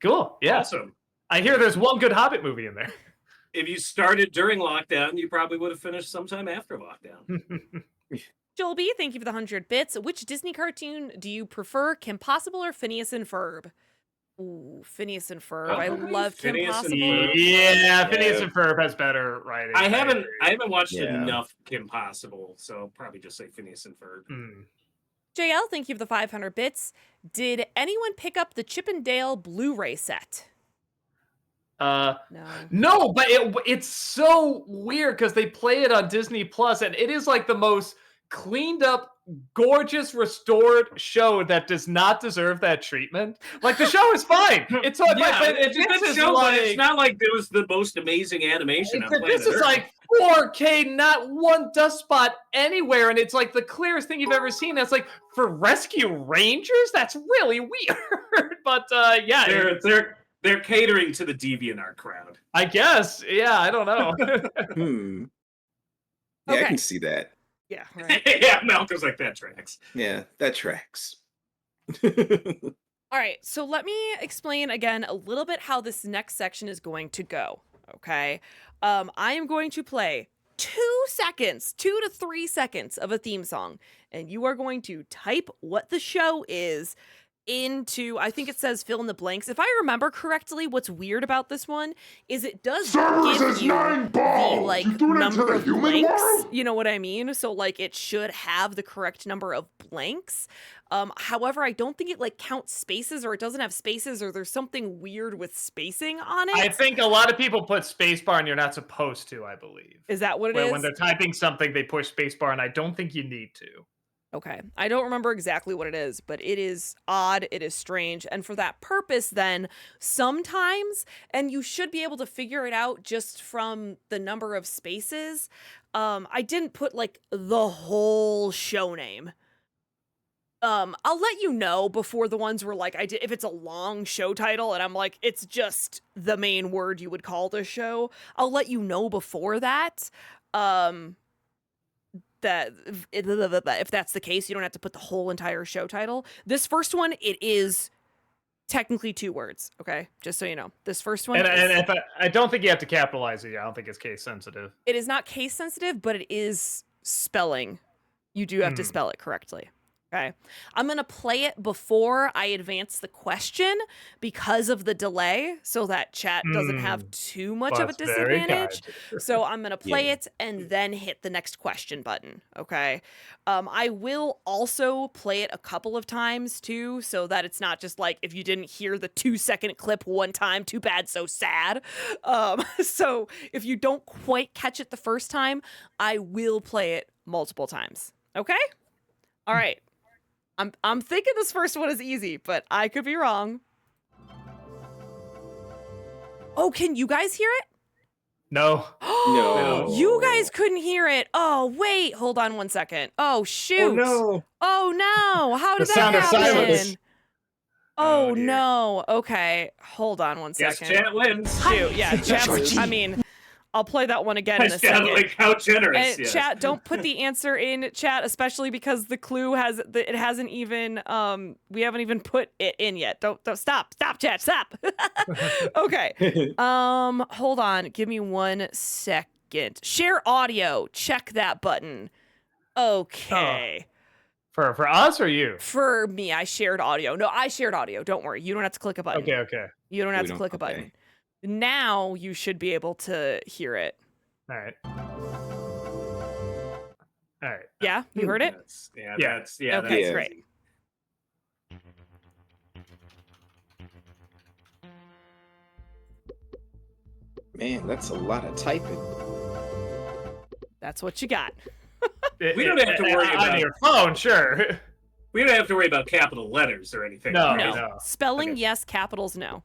Cool. Yeah. Awesome. I hear there's one good Hobbit movie in there. If you started during lockdown, you probably would have finished sometime after lockdown. Joel B, thank you for the 100 bits. Which Disney cartoon do you prefer, Kim Possible or Phineas and Ferb? Ooh, Phineas and Ferb. I love Phineas Kim and Possible. Ferb. Yeah, Phineas and Ferb has better writing. I haven't watched enough Kim Possible, so I'll probably just say Phineas and Ferb. JL, thank you for the 500 bits. Did anyone pick up the Chip and Dale Blu-ray set? No, but it's so weird because they play it on Disney Plus, and it is like the most cleaned up, gorgeous, restored show that does not deserve that treatment. Like the show is fine. It's all but it's not like it was the most amazing animation on planet This is Earth. like 4K, not one dust spot anywhere, and it's like the clearest thing you've ever seen. That's like for Rescue Rangers. That's really weird, but yeah, they're catering to the DeviantArt crowd. I guess. Yeah, I don't know. Yeah, Okay. I can see that. Yeah, right. Yeah, Malcolm's like, that tracks. Yeah, that tracks. All right, so let me explain again a little bit how this next section is going to go, okay? I am going to play 2 to 3 seconds of a theme song, and you are going to type what the show is into, I think it says fill in the blanks. If I remember correctly, what's weird about this one is it does give you the like number of blanks. You know what I mean? So like it should have the correct number of blanks. However, I don't think it like counts spaces, or it doesn't have spaces, or there's something weird with spacing on it. I think a lot of people put spacebar and you're not supposed to, I believe. Is that what it is? When they're typing something, they push spacebar, and I don't think you need to. Okay. I don't remember exactly what it is, but it is odd, it is strange. And for that purpose, then, sometimes, and you should be able to figure it out just from the number of spaces, I didn't put, like, the whole show name. I'll let you know before the ones where, like, if it's a long show title and I'm like, it's just the main word you would call the show, I'll let you know before that. That if that's the case, you don't have to put the whole entire show title. This first one, it is technically 2 words, okay? Just so you know. This first one I don't think you have to capitalize it. I don't think it's case sensitive. it is not case sensitive, but it is spelling. You do have to spell it correctly. Okay. I'm going to play it before I advance the question because of the delay so that chat doesn't have too much of a disadvantage. So I'm going to play it and then hit the next question button. Okay. I will also play it a couple of times too, so that it's not just like if you didn't hear the 2-second clip one time, too bad, so sad. So if you don't quite catch it the first time, I will play it multiple times. Okay. All right. I'm thinking this first one is easy, but I could be wrong. Oh, can you guys hear it? No. No. You guys couldn't hear it. Oh, wait. Hold on one second. Oh, shoot. Oh, no. How did The that sound of happen? silence. Oh, dear. no. Okay. Hold on one Yes, second. chat wins. Shoot. Yeah, chat. I mean, I'll play that one again in a Yeah, second. like how generous. And Yes. chat, don't put the answer in chat, especially because the clue it hasn't even we haven't even put it in yet. Don't stop chat, stop. Okay. Hold on, give me 1 second. Share audio. Check that button. Okay. For us or you? For me, I shared audio. No, I shared audio. Don't worry. You don't have to click a button. Okay. You don't have We to don't- click a okay. button. Now you should be able to hear it. All right. Yeah, you heard it? Yeah. Yeah. That's yeah. Okay, Yeah. great. Man, that's a lot of typing. That's what you got. We don't have to worry on about- your phone, sure. We don't have to worry about capital letters or anything. No, right? No. Spelling, Okay. yes. Capitals, no.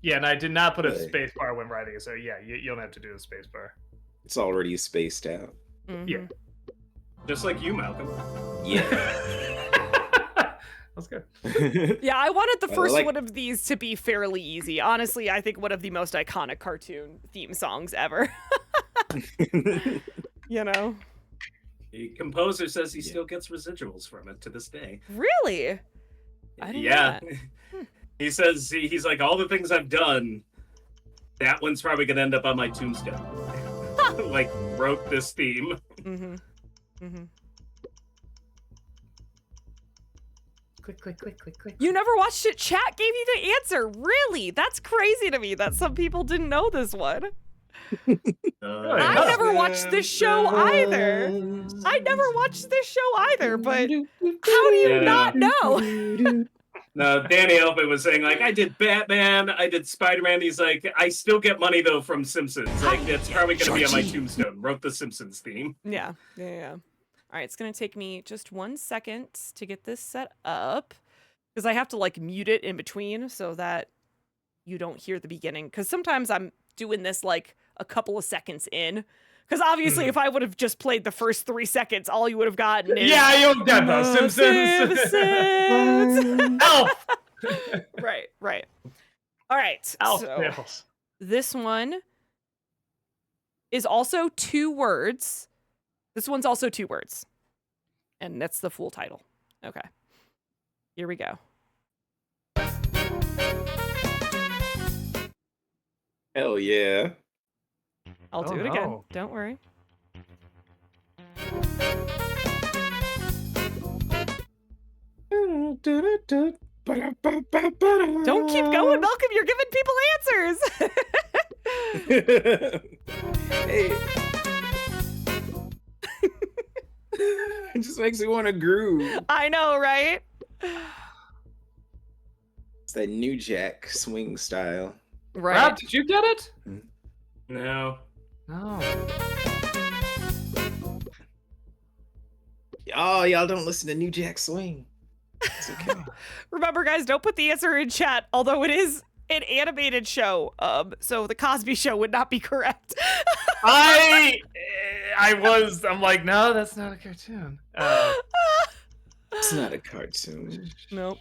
Yeah, and I did not put a Really? space bar when writing it, so yeah, you don't have to do a space bar. It's already spaced out. Mhm. Yeah. Just like you, Malcolm. Yeah. That's good. Yeah, I wanted the I first like- one of these to be fairly easy. Honestly, I think one of the most iconic cartoon theme songs ever. You know? The composer says he Yeah. still gets residuals from it to this day. Really? I didn't know Yeah. that. He says he's like, all the things I've done, that one's probably gonna end up on my tombstone. Like, wrote this theme. Mm-hmm. Mm-hmm. Click. You never watched it? Chat gave you the answer. Really? That's crazy to me that some people didn't know this one. I Yeah. never watched this show either. I never watched this show either, but how do you Yeah. not know? No, Danny Elfman was saying, like, I did Batman, I did Spider-Man. He's like, I still get money, though, from Simpsons. Like, it's probably going to be on my tombstone. Wrote the Simpsons theme. Yeah. All right, it's going to take me just 1 second to get this set up because I have to, like, mute it in between so that you don't hear the beginning. Because sometimes I'm doing this, like, a couple of seconds in. Because obviously, if I would have just played the first 3 seconds, all you would have gotten is... Yeah, you've got those Simpsons. Simpsons. Elf. Right. All right, Elf so sniffles. this one is also 2 words. This one's also 2 words. And that's the full title. Okay. Here we go. Hell yeah. I'll do Oh, it again. no. Don't worry. Don't keep going, Malcolm. You're giving people answers. Hey. It just makes me want to groove. I know, right? It's that New Jack swing style. Right. Rob, did you get it? No. No. Oh, y'all don't listen to New Jack Swing. It's okay. Remember, guys, don't put the answer in chat, although it is an animated show. So the Cosby Show would not be correct. I'm like, no, that's not a cartoon. It's not a cartoon. Nope.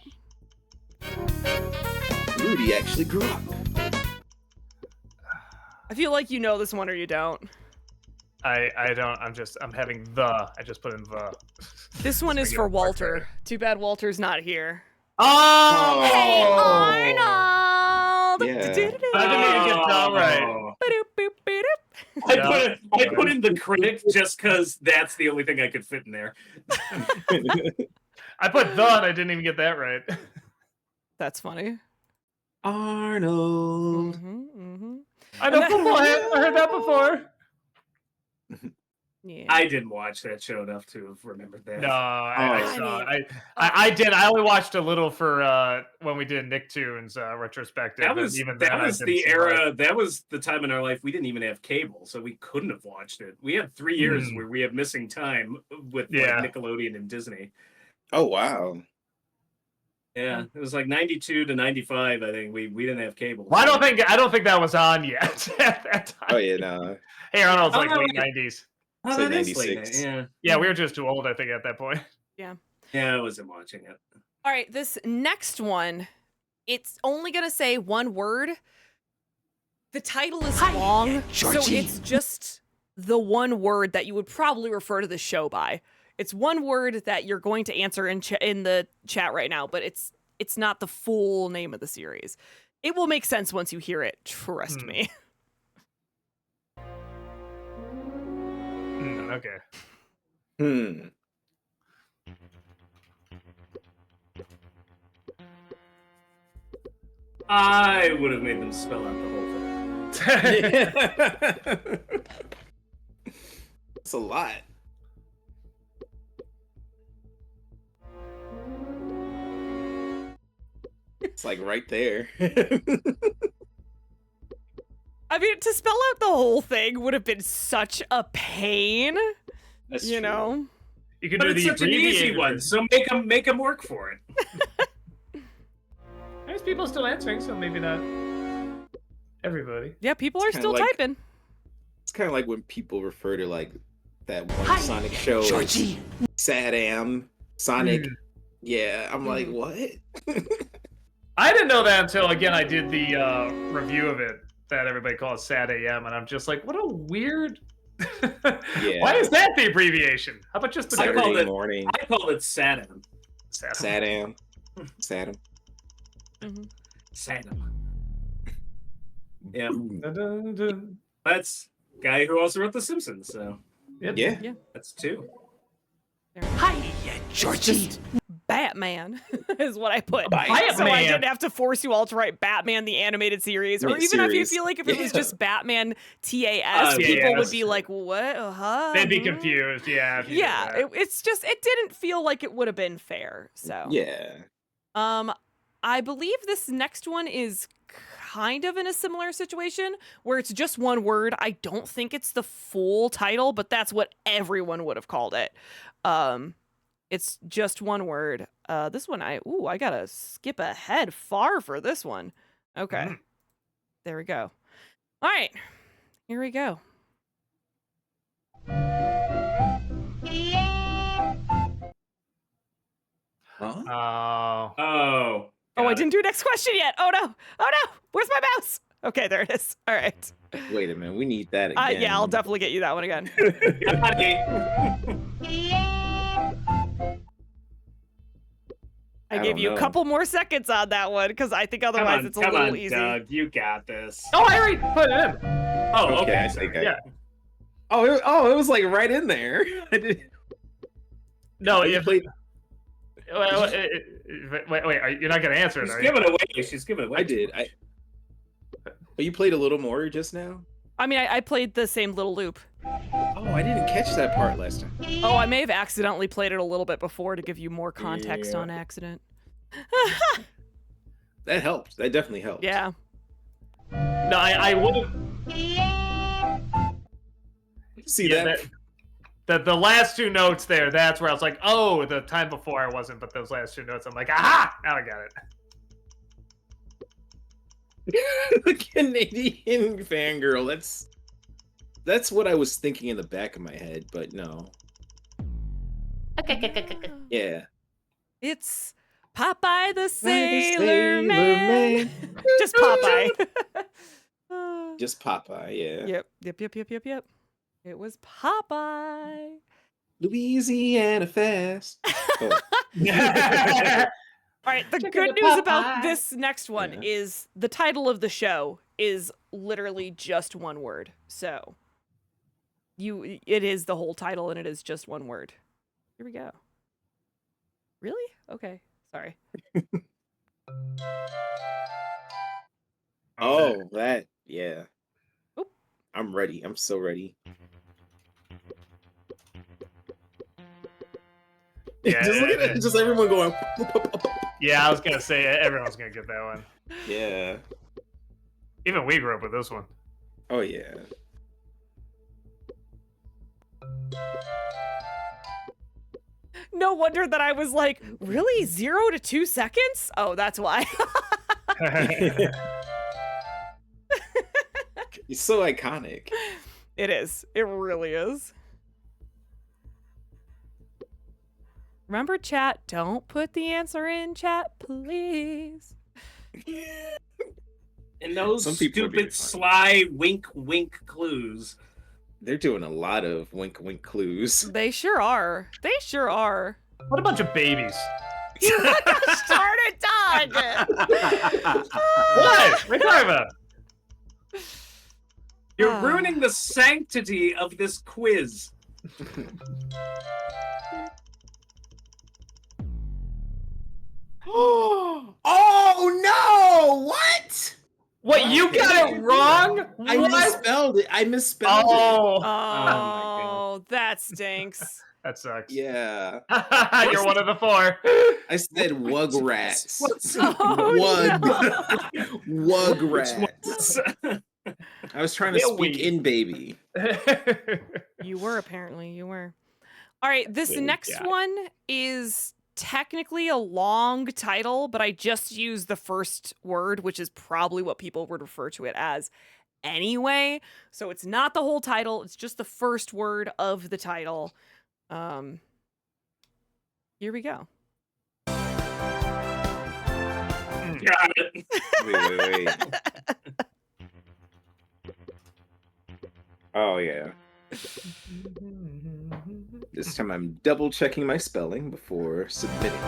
Rudy actually grew up. I feel like you know this one or you don't. I don't. I'm having the. I just put in the. This one is Regular for part Walter. there. Too bad Walter's not here. Oh! Hey, Arnold! Yeah. I didn't even get that right. Oh. Ba-doop-boop-ba-doop. I put in the critic just because that's the only thing I could fit in there. I put the and I didn't even get that right. That's funny. Arnold. Mm-hmm. I know I heard that before. Yeah. I didn't watch that show enough to have remembered that. No, I I saw mean- it. I did. I only watched a little for when we did Nicktoons retrospective. That was even then, that I was didn't the see era. much. That was the time in our life we didn't even have cable, so we couldn't have watched it. We had 3 years Mm. where we had missing time with Yeah. like, Nickelodeon and Disney. Oh wow. Yeah, it was like 92 to 95. I think we didn't have cable. Well, I don't think that was on yet at that time. Oh yeah, no. Hey, Arnold's like Oh, late yeah. 90s. Oh, Say that is late 96. night, Yeah, Yeah, we were just too old, I think, at that point. yeah, I wasn't watching it. All right, this next one, it's only going to say one word. The title is long, so it's just the one word that you would probably refer to the show by. It's one word that you're going to answer in the chat right now, but it's not the full name of the series. It will make sense once you hear it. Trust me. Okay. I would have made them spell out the whole thing. It's a lot. It's like right there. I mean, to spell out the whole thing would have been such a pain. That's you true. know? You can But do it's the such an easy abbreviated one, so make them work for it. There's people still answering, so maybe not everybody. Yeah, people are kinda still like- typing. It's kind of like when people refer to like that one Sonic show, as Sad Sonic. Yeah, I'm like, what? I didn't know that until, again, I did the review of it that everybody calls Sad AM, and I'm just like, what a weird... Why is that the abbreviation? How about just the I called Saturday it- morning. I call it Sadam. Sad. Sadam. Sadam. Yeah, Dun-dun-dun. that's guy who also wrote The Simpsons. So Yep. Yeah. that's two. Just Batman is what I put. Batman. So I didn't have to force you all to write Batman the animated series, or Animated even if you series. feel like if it was Yeah. just Batman TAS, Yeah, people would that's be true. like, "What? They'd be confused, yeah. if you did Yeah, that. it's just it didn't feel like it would have been fair. So Yeah. I believe this next one is kind of in a similar situation where it's just one word. I don't think it's the full title, but that's what everyone would have called it. It's just one word. This one, I gotta skip ahead far for this one. Okay. There we go. All right. Here we go. Huh? Oh. Oh. Oh, I got it. didn't do next question yet. Oh no. Oh no. Where's my mouse? Okay, there it is. All right. Wait a minute. We need that again. Yeah, I'll definitely get you that one again. Got it. I I gave don't you a know. couple more seconds on that one because I think otherwise it's a come little on, easy. Doug, you got this. Oh, I already put it in. Oh, Okay, okay. I sorry. think I. Yeah. Oh, it was like right in there. I did. No, You if... played. Wait, you're not going to answer it, She's are you? giving away. She's giving away. I did. But you played a little more just now. I mean, I played the same little loop. Oh, I didn't catch that part last time. Oh, I may have accidentally played it a little bit before to give you more context Yeah. on accident. That helped. That definitely helped. Yeah. No, I would have... See Yeah, the last two notes there, that's where I was like, oh, the time before I wasn't, but those last two notes, I'm like, aha! Now I got it. The Canadian fangirl. That's what I was thinking in the back of my head, but no. Yeah. It's Popeye the Sailor Sailor Man. Just Popeye. Just Popeye, yeah. Yep. It was Popeye. Louisiana fast. Oh. All right, the good news about this next one is the title of the show is literally just one word. So it is the whole title and it is just one word. Here we go. Really? Okay. Sorry. Oh, that, yeah. Oop. I'm ready. I'm so ready. Yeah, Just look at it. Just everyone going. Yeah, I was going to say, everyone's going to get that one. Yeah. Even we grew up with this one. Oh, yeah. No wonder that I was like, really? 0 to 2 seconds? Oh, that's why. It's so iconic. It is. It really is. Remember, chat, don't put the answer in chat, please. And those Some people are being stupid, funny. sly, wink, wink clues. They're doing a lot of wink wink clues. They sure are. They sure are. What a bunch of babies. Gosh darn it, Doug! What? What are you talking about? You're ruining the sanctity of this quiz. Oh no! What? What, you got it wrong? I What? misspelled it. I misspelled Oh, Oh, that stinks. that sucks. it. Yeah. You're one of the four. I said Wugrats. Oh, Wugrats. I was trying to Yeah, speak we- in baby. You were, apparently. You were. All right, this Really next got it. one is technically a long title, but I just used the first word, which is probably what people would refer to it as anyway. So it's not the whole title, it's just the first word of the title. Here we go. Got it. Wait. Oh yeah. This time I'm double checking my spelling before submitting.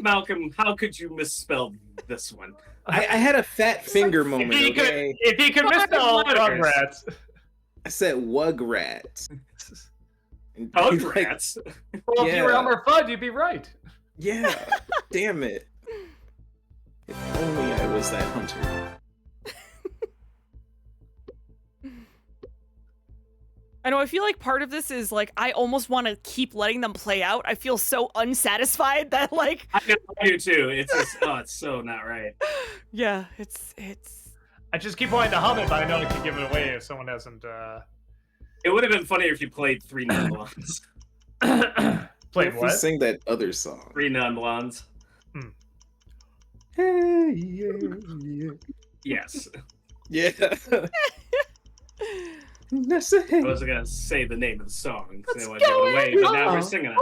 Malcolm, how could you misspell this one? I had a fat finger moment. Okay, If he could misspell letters. Rugrats. I said Wugrats. And he's like, Rugrats. Well, if you were Yeah. Elmer Fudd, you'd be right. yeah, damn it. If only I was that hunter. I know, I feel like part of this is like I almost want to keep letting them play out. I feel so unsatisfied that like I do too. It's just, it's so not right. yeah, it's I just keep wanting to hum it, but I know I can give it away if someone hasn't It would have been funnier if you played Three Non-Blondes. played If we what? sing that other song. Three Non-Blondes. Hey, yeah, yeah. Yes. Yeah. I wasn't going to say the name of the song. So I want to give it away, but now we're singing it.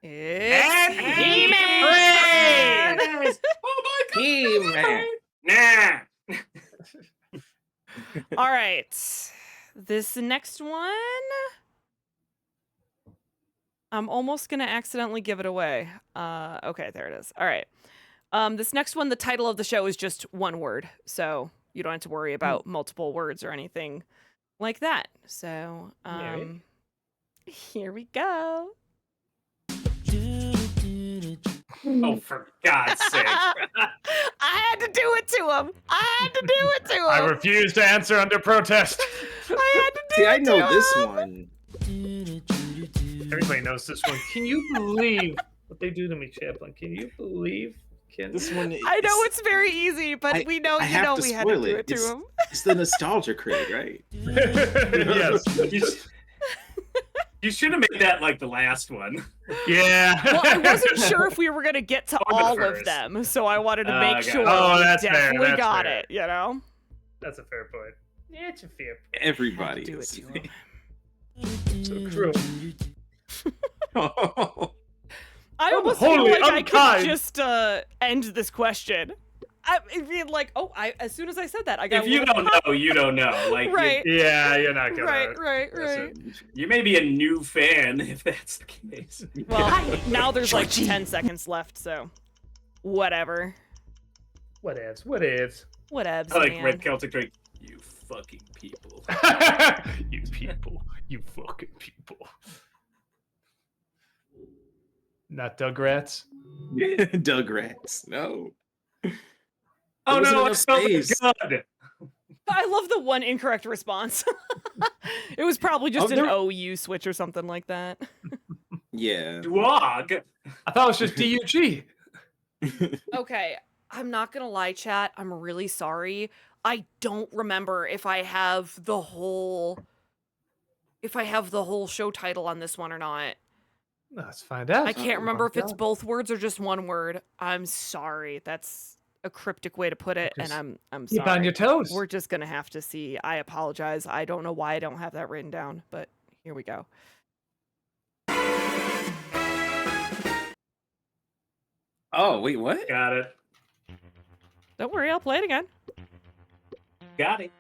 it's He-Man! He-Man! Oh my God! He-Man. Nah! All right. This next one, I'm almost going to accidentally give it away. Okay, there it is. All right. This next one, the title of the show is just one word. So you don't have to worry about multiple words or anything like that. So Alright. here we go. Oh, for God's sake. I had to do it to him. I had to do it to him. I refuse to answer under protest. I had to do See, it I know to this him. one. Everybody knows this one. Can you believe what they do to me, Chaplin? Can you believe? This one. I know it's very easy, but we know I you have know to we had to spoil do it. it to him. It's the nostalgia craze, right? Yes. You should have made that like the last one. Yeah. Well, I wasn't sure if we were gonna get to Or the all of first. them, so I wanted to make got it. sure Oh, we that's fair, definitely that's got fair. it. You know, That's a fair point. Yeah, it's a fair Everybody do it is. to him. point. So true. I I'm almost feel wholly like I unkind. could just end this question. I mean, like, as soon as I said that, I got If you don't know, you don't know. Like, right, Yeah, you're not gonna. right. You may be a new fan if that's the case. Well, now there's like 10 seconds left, so whatever. What is? What is? Whatevs, I like man. Red Celtic Drake. You fucking people. You people. You fucking people. Not Rugrats. Rugrats. No. Oh wasn't no, enough it's so space. good. I love the one incorrect response. It was probably just Oh, an there- OU switch or something like that. Yeah. Dog. I thought it was just DUG. Okay, I'm not gonna lie, chat. I'm really sorry. I don't remember if I have the whole show title on this one or not. Let's find out. I can't remember if it's God. both words or just one word. I'm sorry. That's a cryptic way to put it, and Just I'm Keep on sorry. your toes. We're just gonna have to see. I apologize. I don't know why I don't have that written down, but here we go. Oh, wait, what? Got it. Don't worry, I'll play it again. Got it.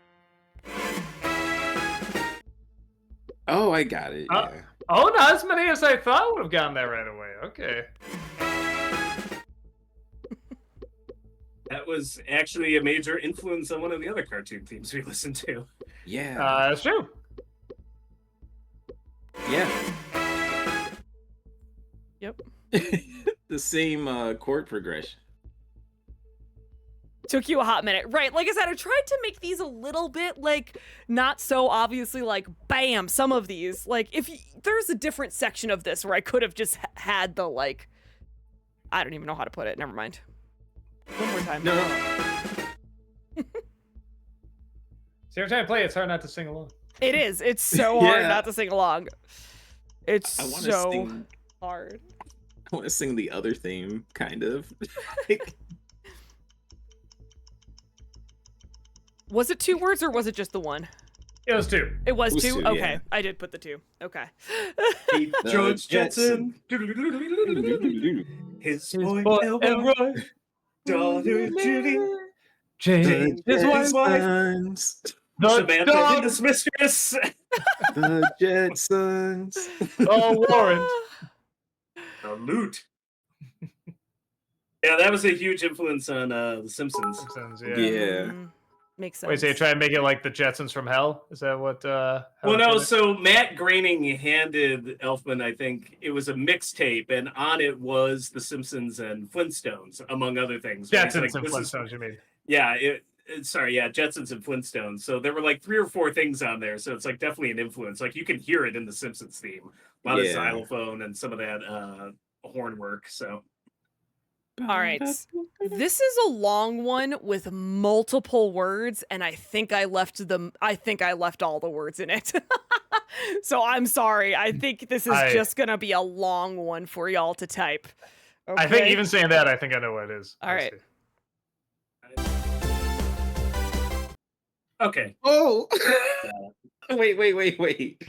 Oh, I got it. Yeah. Oh, not as many as I thought would have gotten that right away. Okay. That was actually a major influence on one of the other cartoon themes we listened to. Yeah. That's true. Yeah. Yep. The same chord progression. Took you a hot minute. Right. Like I said, I tried to make these a little bit like not so obviously like bam, some of these. Like if there's a different section of this where I could have just had the like I don't even know how to put it. Never mind. One more time. No. See, every time I play it, it's hard not to sing along. It is. It's so hard Yeah. not to sing along. It's I want to so sing. hard. I want to sing the other theme, kind of. Like, Was it 2 words or was it just the one? It was 2. It was It was 2? 2, Okay. yeah. I did put the 2. Okay. George Jetson. His boy Elroy. Daughter Judy. James, his wife. Jetsons. Samantha dog. His mistress. The Jetsons. Oh, Warren. The loot. Yeah, that was a huge influence on The Simpsons. Simpsons, Yeah. Mm, makes sense. Wait, so you try and make it like the Jetsons from Hell? Is that what? How Well, it no, is? so Matt Groening handed Elfman, I think it was a mixtape, and on it was The Simpsons and Flintstones, among other things. Where he's Jetsons like, and "This is-" Flintstones, you mean? Yeah, Jetsons and Flintstones. So there were like 3 or 4 things on there. So it's like definitely an influence. Like you can hear it in the Simpsons theme. A lot of Yeah. xylophone and some of that horn work. So All right. This is a long one with multiple words, and I think I left all the words in it. So I'm sorry. I think this is just gonna be a long one for y'all to type. Okay? I think even saying that, I think I know what it is. All Let's right. see. okay. Oh. Wait.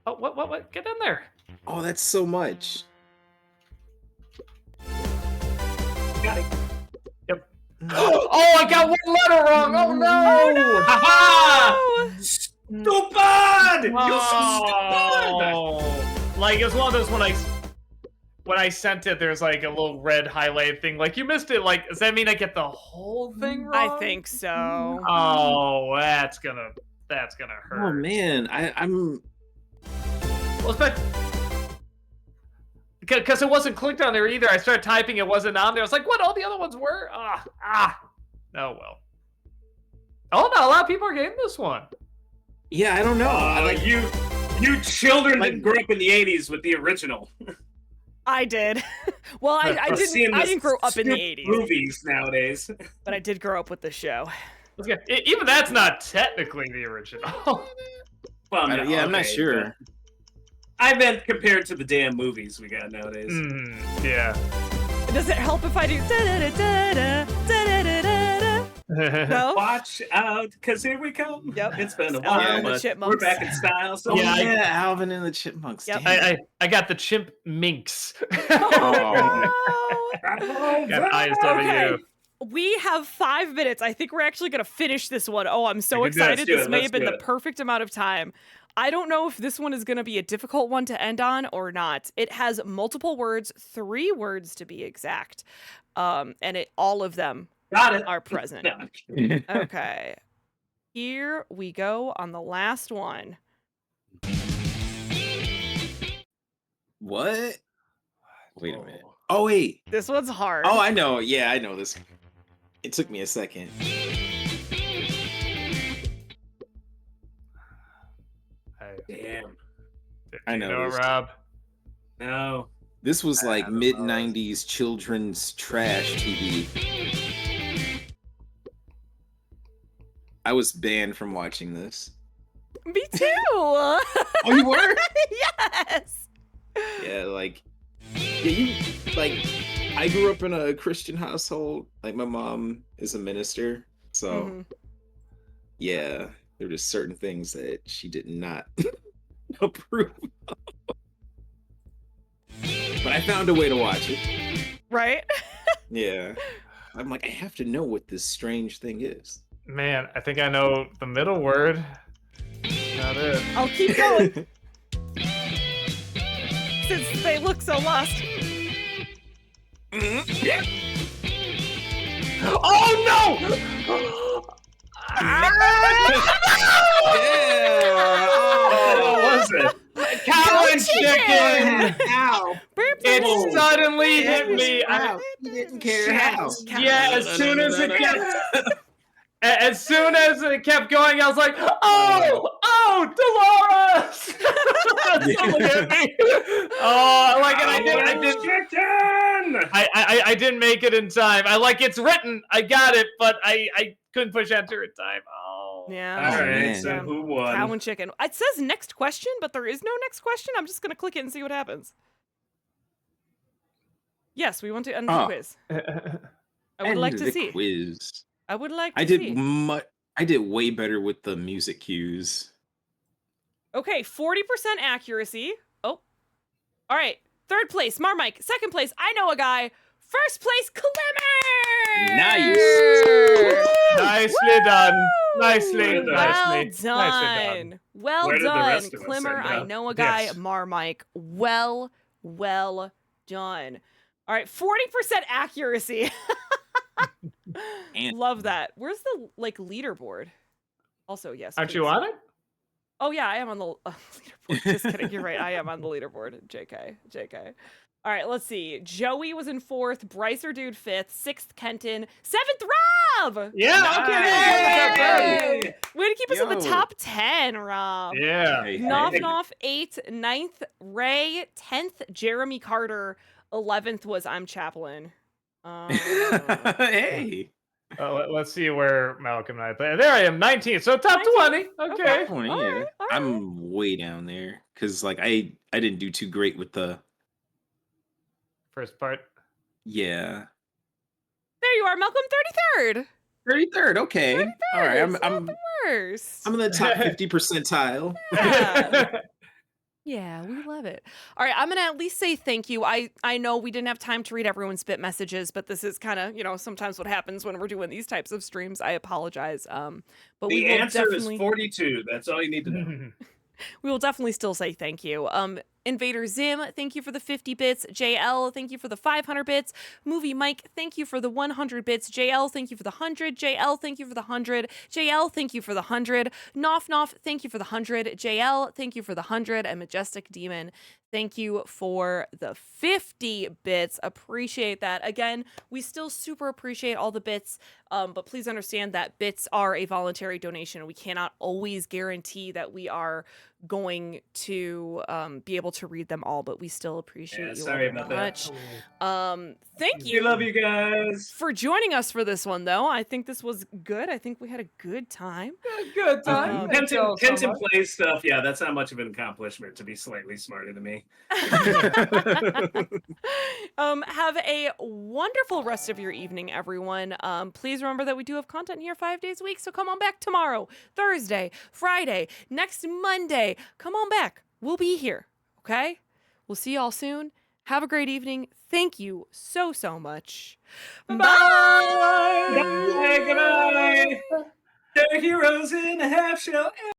Oh, what? Get in there. Oh, that's so much. Got it. Oh, I got one letter wrong. Oh no! Ha Oh! Stupid! You're so stupid! Oh. Like it's one of those when I sent it, there's like a little red highlight thing. Like you missed it. Like does that mean I get the whole thing wrong? I think so. Oh, that's gonna hurt. Oh man, I'm. Well, because it wasn't clicked on there either. I started typing, it wasn't on there. I was like, what? All the other ones were? Oh well. Oh no, a lot of people are getting this one. Yeah, I don't know. I like. You children didn't grow up in the 80s with the original. I did. Well, I didn't grow up in the 80s, movies nowadays. but I did grow up with the show. Okay. Even that's not technically the original. Well, no, I'm not okay, sure. but I meant compared to the damn movies we got nowadays. Yeah. Does it help if I do da-da-da-da-da, da-da-da-da-da? No? Watch out, because here we come. Yep. It's been a Alvin while, and the but we're Chipmunks. back in style. So Yeah, Yeah, Alvin and the Chipmunks. Yep. Damn. I got the chimp minx. Oh. Got eyes Okay. W. We have 5 minutes. I think we're actually going to finish this one. Oh, I'm so We can do it. excited. Let's do This it. may Let's have been do the it. perfect amount of time. I don't know if this one is going to be a difficult one to end on or not. It has multiple words, 3 words to be exact. And all of them got it. are present. No. Okay. Here we go on the last one. What? Wait a minute. Oh wait. This one's hard. Oh, I know. Yeah, I know this. It took me a second. Damn. I know You this. Rob. No. This was I like don't know. mid '90s children's trash TV. I was banned from watching this. Me too. Oh, you were? Yes. Yeah, like, I grew up in a Christian household. Like, my mom is a minister, so Mhm. yeah, there were just certain things that she did not approve of. But I found a way to watch it. Right? Yeah. I'm like, I have to know what this strange thing is. Man, I think I know the middle word. Not it. I'll keep going since they look so lost. Oh no! What was it? Cow and chicken! Ow! It suddenly hit me. Ow. He didn't care how. Yeah, as soon as it kept going, I was like, oh, Dolores! Someone hit me. Oh, like, and I didn't make it in time. It's written. I got it, but I couldn't push enter in time. Oh. Yeah. All right, man. so who won? Cow and chicken. It says next question, but there is no next question. I'm just going to click it and see what happens. Yes, we want to end the quiz. I would like to see. Quiz. I would like to I see. I did way better with the music cues. Okay, 40% accuracy. Oh. All right. Third place, Marmike. Second place, I know a guy. First place, Clemmer! Nice. Nicely done. Well Well Nicely done. Well Where did the done, rest of us Clemmer. end I up? know a guy. Yes. Marmike. Well done. All right, 40% accuracy. And- Love that. Where's the leaderboard? Also, yes. Aren't you please. on it? Oh yeah, I am on the leaderboard. Just kidding. You're right. I am on the leaderboard. JK. All right, let's see. Joey was in 4th. Brycer Dude 5th. 6th, Kenton. 7th, Rob. Yeah, okay. Yay! Way to keep us in the Yo. top 10, Rob. Yeah. Hey, Noff hey. Noff 8th, 9th, Ray, 10th, Jeremy Carter, 11th was I'm Chaplin. Hey. Let's see where Malcolm and I play. There I am, 19. So top 20. Okay. Okay. All Yeah. right, all right. I'm way down there because I didn't do too great with the First part. yeah. There you are, Malcolm, 33rd. 33rd. Okay. All right. It's not I'm the worst. I'm in the top 50 percentile. Yeah. Yeah, we love it. All right, I'm going to at least say thank you. I know we didn't have time to read everyone's bit messages, but this is kind of, sometimes what happens when we're doing these types of streams. I apologize. But we The will answer definitely... is 42. That's all you need to know. We will definitely still say thank you. Invader Zim, thank you for the 50 bits. JL, thank you for the 500 bits. Movie Mike, thank you for the 100 bits. JL, thank you for the 100. JL, thank you for the 100. JL, thank you for the 100. Noff Noff, thank you for the 100. JL, thank you for the 100. And Majestic Demon, thank you for the 50 bits. Appreciate that. Again, we still super appreciate all the bits, but please understand that bits are a voluntary donation. We cannot always guarantee that we are going to be able to read them all, but we still appreciate you sorry all very about that. much. Thank We you love you guys. for joining us for this one, though. I think this was good. I think we had a good time. Good time. Thank you all so Kenton much. plays stuff. Yeah, that's not much of an accomplishment to be slightly smarter than me. Have a wonderful rest of your evening, everyone. Please remember that we do have content here 5 days a week, so come on back tomorrow, Thursday, Friday, next Monday. Come on back. We'll be here, okay? We'll see y'all soon. Have a great evening. Thank you so much. Bye! Bye. Good night. They're heroes in a half shell.